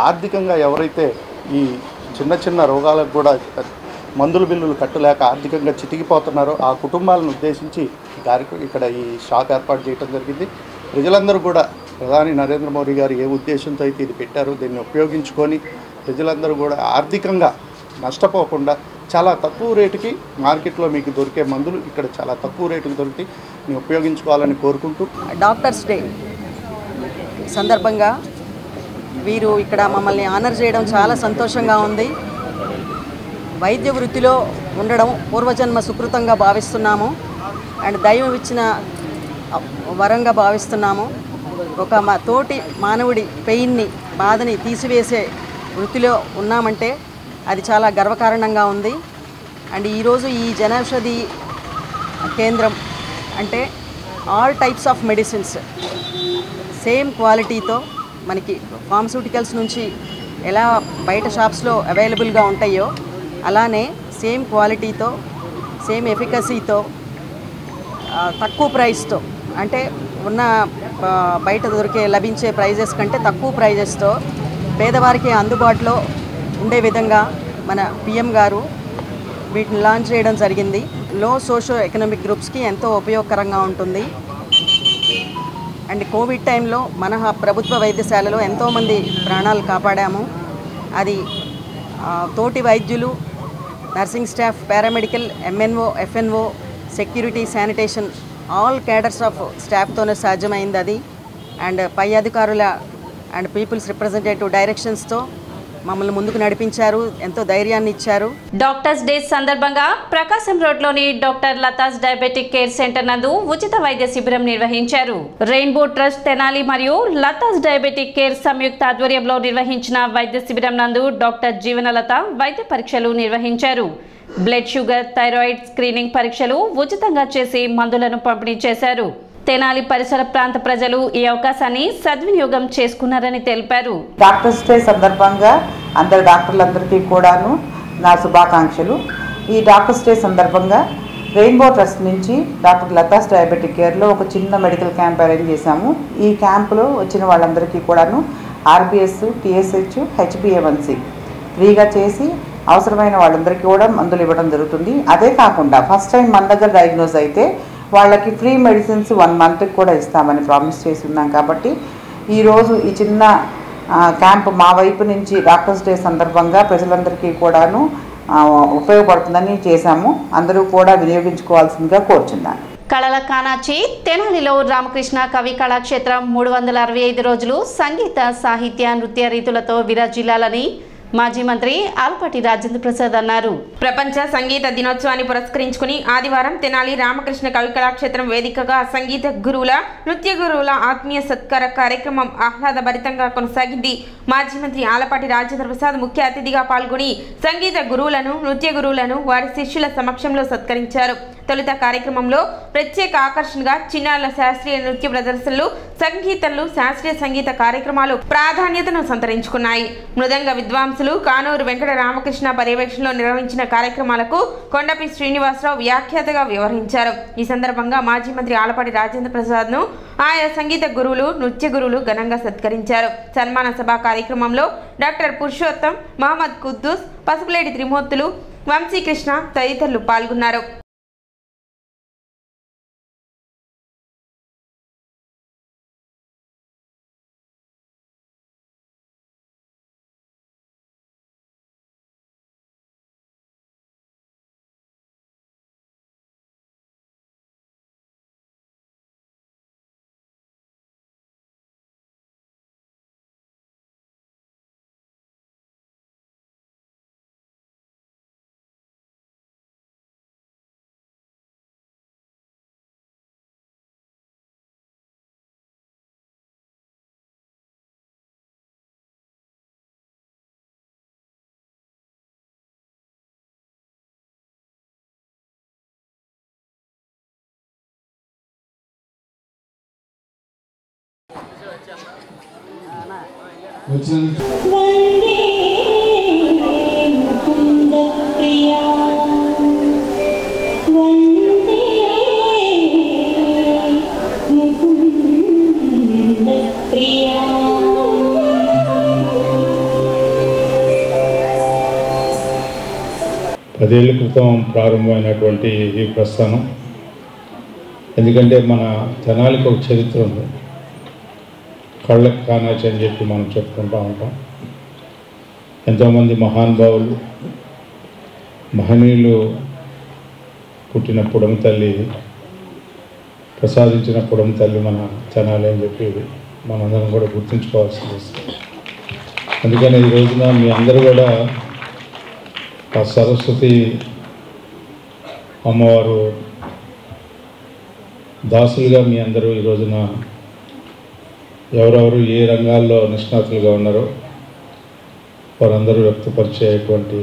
ఆర్థికంగా ఎవరైతే ఈ చిన్న చిన్న రోగాలకు కూడా మందుల బిల్లులు కట్టలేక ఆర్థికంగా చితికిపోతున్నారో ఆ కుటుంబాలను ఉద్దేశించి ఇక్కడ ఈ షాప్ ఏర్పాటు చేయడం జరిగింది. ప్రజలందరూ కూడా ప్రధాని నరేంద్ర మోదీ గారు ఏ ఉద్దేశంతో అయితే ఇది పెట్టారో దీన్ని ఉపయోగించుకొని ప్రజలందరూ కూడా ఆర్థికంగా నష్టపోకుండా చాలా తక్కువ రేటుకి మార్కెట్లో మీకు దొరికే మందులు ఇక్కడ చాలా తక్కువ రేటుకి దొరికి మీరు ఉపయోగించుకోవాలని కోరుకుంటూ డాక్టర్స్ డే సందర్భంగా వీరు ఇక్కడ మమ్మల్ని ఆనర్ చేయడం చాలా సంతోషంగా ఉంది. వైద్య వృత్తిలో ఉండడం పూర్వజన్మ సుకృతంగా భావిస్తున్నాము అండ్ దైవం ఇచ్చిన వరంగా భావిస్తున్నాము. ఒక మా తోటి మానవుడి పెయిన్ని బాధని తీసివేసే వృత్తిలో ఉన్నామంటే అది చాలా గర్వకారణంగా ఉంది. అండ్ ఈరోజు ఈ జనౌషధి కేంద్రం అంటే all types of medicines same క్వాలిటీతో మనకి ఫార్మస్యూటికల్స్ నుంచి ఎలా బయట షాప్స్లో అవైలబుల్గా ఉంటాయో అలానే సేమ్ క్వాలిటీతో సేమ్ ఎఫికసీతో తక్కువ ప్రైస్తో అంటే ఉన్న బయట లభించే ప్రైజెస్ కంటే తక్కువ ప్రైజెస్తో పేదవారికి అందుబాటులో ఉండే విధంగా మన పిఎం గారు వీటిని లాంచ్ చేయడం జరిగింది. లో సోషో ఎకనామిక్ గ్రూప్స్కి ఎంతో ఉపయోగకరంగా ఉంటుంది. అండ్ కోవిడ్ టైంలో మన ప్రభుత్వ వైద్యశాలలో ఎంతోమంది ప్రాణాలు కాపాడాము. అది తోటి వైద్యులు, nursing staff, paramedical, MNO, FNO, security, sanitation all cadres of స్టాఫ్తోనే సాధ్యమైంది అది. అండ్ పై అధికారుల అండ్ పీపుల్స్ రిప్రజెంటేటివ్ డైరెక్షన్స్తో మమ్మల్ని ముందుకు నడిపించారు, ఎంతో ధైర్యాన్ని ఇచ్చారు. డాక్టర్స్ డే సందర్భంగా ప్రకాశం రోడ్లోని doctor Latha's diabetic care centre నందు ఉచిత వైద్య శిబిరం నిర్వహించారు. రెయిన్బో ట్రస్ట్ తెనాలి మరియు లతాస్ డయాబెటిక్ కేర్ సంయుక్త ఆధ్వర్యంలో నిర్వహించిన వైద్య శిబిరం నందు డాక్టర్ జీవనలత వైద్య పరీక్షలు నిర్వహించారు. బ్లడ్ షుగర్, థైరాయిడ్ స్క్రీనింగ్ పరీక్షలు ఉచితంగా చేసి మందులను పంపిణీ చేశారు. తెనాలి పరిసర ప్రాంత ప్రజలు ఈ అవకాశాన్ని సద్వినియోగం చేసుకున్నారని తెలిపారు. డాక్టర్స్ డే సందర్భంగా అందరు డాక్టర్లందరికీ కూడాను నా శుభాకాంక్షలు. ఈ డాక్టర్స్ డే సందర్భంగా రెయిన్బో ట్రస్ట్ నుంచి డాక్టర్ లతాస్ డయాబెటిక్ కేర్లో ఒక చిన్న మెడికల్ క్యాంప్ అరేంజ్ చేశాము. ఈ క్యాంపులో వచ్చిన వాళ్ళందరికీ కూడాను ఆర్బిఎస్, టీఎస్హెచ్, హెచ్బిఏ1సి ఫ్రీగా చేసి అవసరమైన వాళ్ళందరికీ కూడా మందులు ఇవ్వడం జరుగుతుంది. అదే కాకుండా ఫస్ట్ టైం మన దగ్గర డయాగ్నోస్ అయితే వాళ్ళకి ఫ్రీ మెడిసిన్స్ 1 మంత్కి కూడా ఇస్తామని ప్రామిస్ చేసి ఉన్నాం. కాబట్టి ఈరోజు ఈ చిన్న క్యాంప్ మా వైపు నుంచి డాక్టర్స్ డే సందర్భంగా ప్రజలందరికీ కూడాను ఉపయోగపడుతుందని చేశాము. అందరూ కూడా వినియోగించుకోవాల్సిందిగా కోరుచున్నాను. కళల కానాచి తెనాలిలో రామకృష్ణ కవి కళాక్షేత్రం 365 రోజులు సంగీత, సాహిత్య, నృత్య రీతులతో విరాజిల్లాలని మాజీ మంత్రి ఆలపాటి రాజేంద్ర ప్రసాద్ అన్నారు. ప్రపంచ సంగీత దినోత్సవాన్ని పురస్కరించుకుని ఆదివారం తెనాలి రామకృష్ణ కవి కళాక్షేత్రం వేదికగా సంగీత గురువుల, నృత్య గురువుల ఆత్మీయ సత్కార కార్యక్రమం ఆహ్లాదభరితంగా కొనసాగింది. మాజీ మంత్రి ఆలపాటి రాజేంద్ర ప్రసాద్ ముఖ్య అతిథిగా పాల్గొని సంగీత గురువులను, నృత్య గురువులను వారి శిష్యుల సమక్షంలో సత్కరించారు. తొలుత కార్యక్రమంలో ప్రత్యేక ఆకర్షణగా చిన్నారుల శాస్త్రీయ నృత్య ప్రదర్శనలు, సంగీతంలో శాస్త్రీయ సంగీత కార్యక్రమాలు ప్రాధాన్యతను సంతరించుకున్నాయి. మృదంగ విద్వాంసులు కానూరు వెంకట రామకృష్ణ పర్యవేక్షణలో నిర్వహించిన కార్యక్రమాలకు కొండపి శ్రీనివాసరావు వ్యాఖ్యాతగా వ్యవహరించారు. ఈ సందర్భంగా మాజీ మంత్రి ఆలపాటి రాజేంద్ర ప్రసాద్ ను ఆయా సంగీత గురువులు, నృత్య గురువులు ఘనంగా సత్కరించారు. సన్మాన సభ కార్యక్రమంలో డాక్టర్ పురుషోత్తం, మహమ్మద్ కుద్దూస్, పసుపులేటి త్రిమూర్తులు, వంశీకృష్ణ తదితరులు పాల్గొన్నారు. పదేళ్ల క్రితం ప్రారంభమైనటువంటి ఈ ప్రస్థానం, ఎందుకంటే మన తెనాలికి ఒక చరిత్ర ఉంది. కళ్ళకు కానాచి అని చెప్పి మనం చెప్పుకుంటూ ఉంటాం. ఎంతోమంది మహానుభావులు, మహనీయులు పుట్టిన పుడమ తల్లి, ప్రసాదించిన పుడమ తల్లి మన తెనాలి అని చెప్పి మనందరం కూడా గుర్తుంచుకోవాల్సింది. అందుకని ఈ రోజున మీ అందరూ కూడా ఆ సరస్వతి అమ్మవారు దాసులుగా మీ అందరూ ఈ రోజున ఎవరెవరు ఏ రంగాల్లో నిష్ణాతులుగా ఉన్నారో వారందరూ వ్యక్తపరిచేటువంటి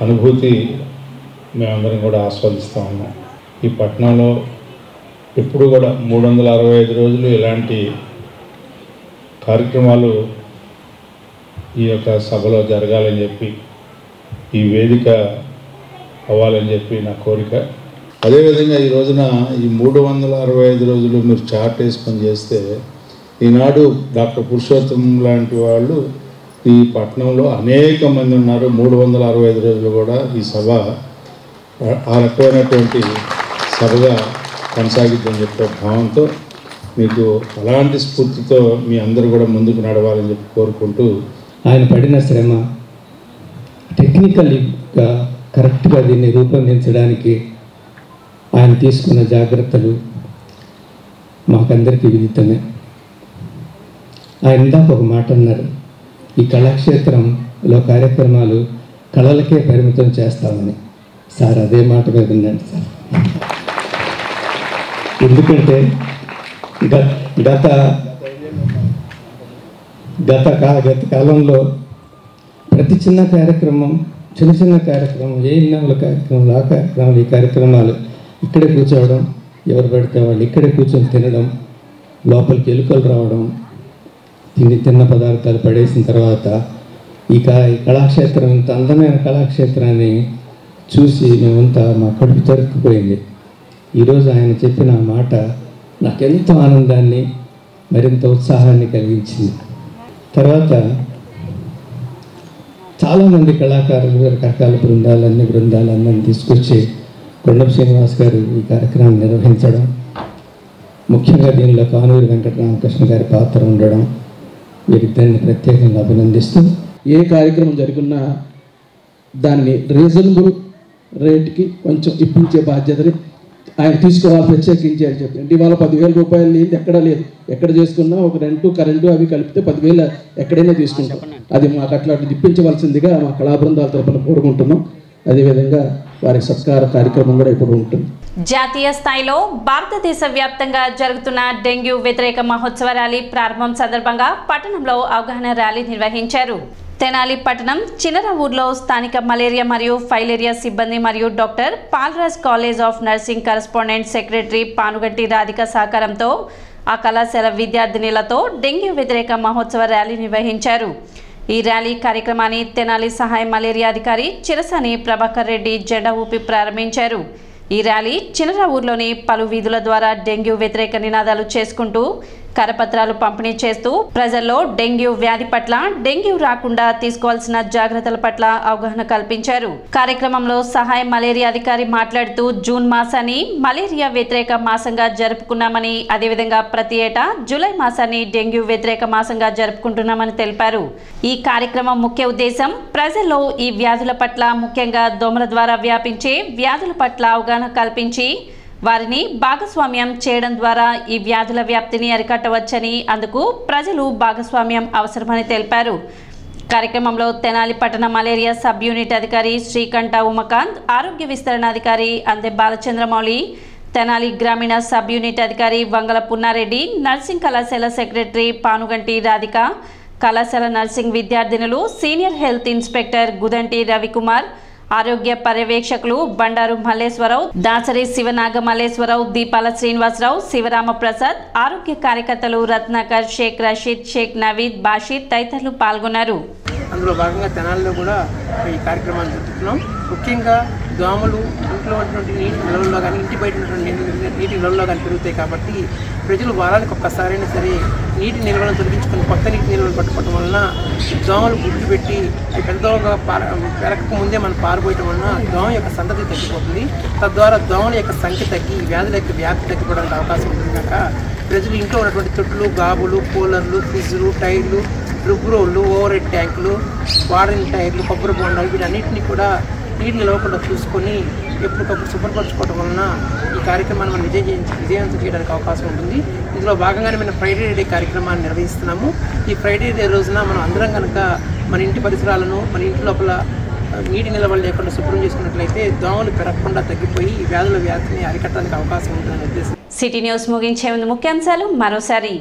అనుభూతి మేమందరం కూడా ఆస్వాదిస్తూ ఉన్నాం. ఈ పట్టణంలో ఎప్పుడు కూడా 365 రోజులు ఇలాంటి కార్యక్రమాలు ఈ యొక్క సభలో జరగాలని చెప్పి, ఈ వేదిక అవ్వాలని చెప్పి నా కోరిక. అదేవిధంగా ఈ రోజున ఈ 365 రోజులు మీరు చార్ట్ వేసుకొని చేస్తే, ఈనాడు డాక్టర్ పురుషోత్తం లాంటి వాళ్ళు ఈ పట్టణంలో అనేక మంది ఉన్నారు. 365 రోజులు కూడా ఈ సభ ఆ రకమైనటువంటి సభగా కొనసాగిద్దని చెప్పే భావంతో మీకు అలాంటి స్ఫూర్తితో మీ అందరూ కూడా ముందుకు నడవాలని చెప్పి కోరుకుంటూ, ఆయన పడిన శ్రమ, టెక్నికల్గా కరెక్ట్గా దీన్ని రూపొందించడానికి ఆయన తీసుకున్న జాగ్రత్తలు మాకందరికీ విదితమే. ఆయన ఇందాక ఒక మాట అన్నారు, ఈ కళాక్షేత్రంలో కార్యక్రమాలు కళలకే పరిమితం చేస్తామని. సార్ అదే మాట మీద ఉండండి సార్. ఎందుకంటే గత కాలంలో ప్రతి చిన్న కార్యక్రమం, చిన్న కార్యక్రమం, ఏ ఇన్నముల కార్యక్రమాలు, ఆ కార్యక్రమాలు, ఈ కార్యక్రమాలు ఇక్కడే కూర్చోవడం, ఎవరు పడితే వాళ్ళు ఇక్కడే కూర్చొని తినడం, లోపలికి ఎలుకలు రావడం, తిన్న పదార్థాలు పడేసిన తర్వాత ఈ కళాక్షేత్రం, ఇంత అందమైన కళాక్షేత్రాన్ని చూసి మేమంతా మా కడుపు తరుక్కుపోయింది. ఈరోజు ఆయన చెప్పిన మాట నాకెంతో ఆనందాన్ని, మరింత ఉత్సాహాన్ని కలిగించింది. తర్వాత చాలామంది కళాకారులు, రకరకాల బృందాలన్నీ తీసుకొచ్చి కొండపు శ్రీనివాస్ గారు ఈ కార్యక్రమాన్ని నిర్వహించడం, ముఖ్యంగా దీనిలో కానూరి వెంకటరామకృష్ణ గారి పాత్ర ఉండడం, వీరిద్దరిని ప్రత్యేకంగా అభినందిస్తూ, ఏ కార్యక్రమం జరుగున్నా దాన్ని రీజనబుల్ రేట్కి కొంచెం ఇప్పించే బాధ్యతని ఆయన తీసుకోవాలి, ప్రత్యేకించి అని చెప్పి. ఇవాళ 10,000 రూపాయలు లేదు, ఎక్కడా లేదు. ఎక్కడ చేసుకున్నా ఒక రెంటు, కరెంటు అవి కలిపితే 10,000 ఎక్కడైనా తీసుకుంటాం. అది మాకు అట్లాంటిది ఇప్పించవలసిందిగా మా కళా బృందాల తరఫున కోరుకుంటున్నాం. అదేవిధంగా వారి సత్కార కార్యక్రమం కూడా ఇప్పుడు ఉంటుంది. జాతీయ స్థాయిలో భారతదేశ వ్యాప్తంగా జరుగుతున్న డెంగ్యూ వ్యతిరేక మహోత్సవ ర్యాలీ ప్రారంభం సందర్భంగా పట్టణంలో అవగాహన ర్యాలీ నిర్వహించారు. తెనాలి పట్టణం చిన్నర ఊర్లో స్థానిక మలేరియా మరియు ఫైలేరియా సిబ్బంది మరియు doctor Paulraj college of nursing correspondent secretary Panuganti Radhika సహకారంతో ఆ కళాశాల విద్యార్థినులతో డెంగ్యూ వ్యతిరేక మహోత్సవ ర్యాలీ నిర్వహించారు. ఈ ర్యాలీ కార్యక్రమాన్ని తెనాలి సహాయ మలేరియా అధికారి చిరసాని ప్రభాకర్ రెడ్డి జెండా ఊపి ప్రారంభించారు. ఈ ర్యాలీ చిన్నర ఊర్లోని పలు వీధుల ద్వారా డెంగ్యూ వ్యతిరేక నినాదాలు చేసుకుంటూ కరపత్రాలు పంపిణీ చేస్తూ ప్రజల్లో డెంగ్యూ వ్యాధి పట్ల, డెంగ్యూ రాకుండా తీసుకోవాల్సిన జాగ్రత్తల పట్ల అవగాహన కల్పించారు. కార్యక్రమంలో సహాయ మలేరియా అధికారి మాట్లాడుతూ జూన్ మాసాన్ని మలేరియా వ్యతిరేక మాసంగా జరుపుకున్నామని, అదేవిధంగా ప్రతి ఏటా జూలై మాసాన్ని డెంగ్యూ వ్యతిరేక మాసంగా జరుపుకుంటున్నామని తెలిపారు. ఈ కార్యక్రమం ముఖ్య ఉద్దేశం ప్రజల్లో ఈ వ్యాధుల పట్ల, ముఖ్యంగా దోమల ద్వారా వ్యాపించే వ్యాధుల పట్ల అవగాహన కల్పించి వారిని భాగస్వామ్యం చేయడం ద్వారా ఈ వ్యాధుల వ్యాప్తిని అరికట్టవచ్చని, అందుకు ప్రజలు భాగస్వామ్యం అవసరమని తెలిపారు. కార్యక్రమంలో తెనాలి పట్టణ మలేరియా సబ్ యూనిట్ అధికారి శ్రీకంఠ ఉమాకాంత్, ఆరోగ్య విస్తరణాధికారి అందె బాలచంద్రమౌళి, తెనాలి గ్రామీణ సబ్ యూనిట్ అధికారి వంగల పున్నారెడ్డి, నర్సింగ్ కళాశాల సెక్రటరీ పానుగంటి రాధిక, కళాశాల నర్సింగ్ విద్యార్థినులు, senior health inspector Gudanti Ravikumar, ఆరోగ్య పర్యవేక్షకులు బండారు మల్లేశ్వరరావు, దాసరి శివనాగ మల్లేశ్వరరావు, దీపాల శ్రీనివాసరావు, శివరామ ప్రసాద్, ఆరోగ్య కార్యకర్తలు రత్నాకర్, షేక్ రషీద్, షేక్ నవీద్, బాషీద్ తదితరులు పాల్గొన్నారు. అందులో భాగంగా తెనాలిలో కూడా ఈ కార్యక్రమాన్ని జరుపుతున్నాం. ముఖ్యంగా దోమలు ఇంట్లో ఉన్నటువంటి నీటి నిల్వల్లో కానీ, ఇంటి బయట ఉన్నటువంటి నీటి నిల్వల్లో కానీ పెరుగుతాయి. కాబట్టి ప్రజలు వారానికి ఒక్కసారైనా సరే నీటి నిల్వలను తొలగించుకొని కొత్త నీటి నిల్వలు పట్టుకోవడం వలన దోమలు గుడ్లు పెట్టి అవి పెద్దగా పెరగక ముందే మనం పారిపోయడం వలన దోమ యొక్క సంతతి తగ్గిపోతుంది. తద్వారా దోమల యొక్క సంఖ్య తగ్గి వ్యాధుల యొక్క వ్యాప్తి తగ్గిపోవడానికి అవకాశం ఉంటుంది. కనుక ప్రజలు ఇంట్లో ఉన్నటువంటి తొట్టులు, గాబులు, కూలర్లు, ఫ్రిడ్జ్లు, టైర్లు, రుబ్బురోళ్ళు, ఓవర్ హెడ్ ట్యాంకులు, వాడని టైర్లు, కొబ్బరి బొండాలు వీటన్నిటిని కూడా నీరు నిలవకుండా చూసుకొని ఎప్పటికప్పుడు శుభ్రపరచుకోవడం వలన ఈ కార్యక్రమాన్ని మనం విజయవంతం చేయడానికి అవకాశం ఉంటుంది. ఇందులో భాగంగానే మనం ఫ్రైడే డే కార్యక్రమాన్ని నిర్వహిస్తున్నాము. ఈ ఫ్రైడే డే రోజున మనం అందరం కనుక మన ఇంటి పరిసరాలను, మన ఇంటి లోపల నీటి నిల్వలు లేకుండా శుభ్రం చేసుకున్నట్లయితే దోమలు పెరగకుండా తగ్గిపోయి ఈ వ్యాధుల వ్యాధిని అరికట్టడానికి అవకాశం ఉంటుందని ఉద్దేశం. సిటీ న్యూస్ ముగించే ముందు ముఖ్యాంశాలు మరోసారి.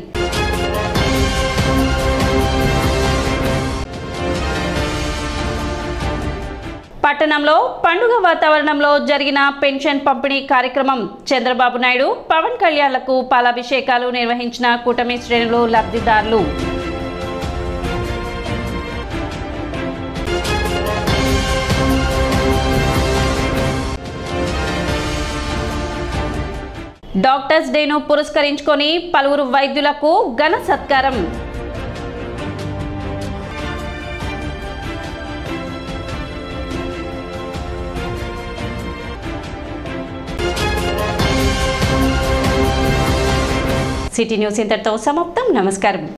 పట్టణంలో పండుగ వాతావరణంలో జరిగిన పెన్షన్ పంపిణీ కార్యక్రమం. చంద్రబాబు నాయుడు, పవన్ కళ్యాణ్లకు పాలాభిషేకాలు నిర్వహించిన కూటమి శ్రేణులు, లబ్ధిదారులు. డాక్టర్స్ డేను పురస్కరించుకొని పలువురు వైద్యులకు ఘన సత్కారం. సిటీ న్యూస్ ఇంతటితో సమాప్తం. నమస్కారం.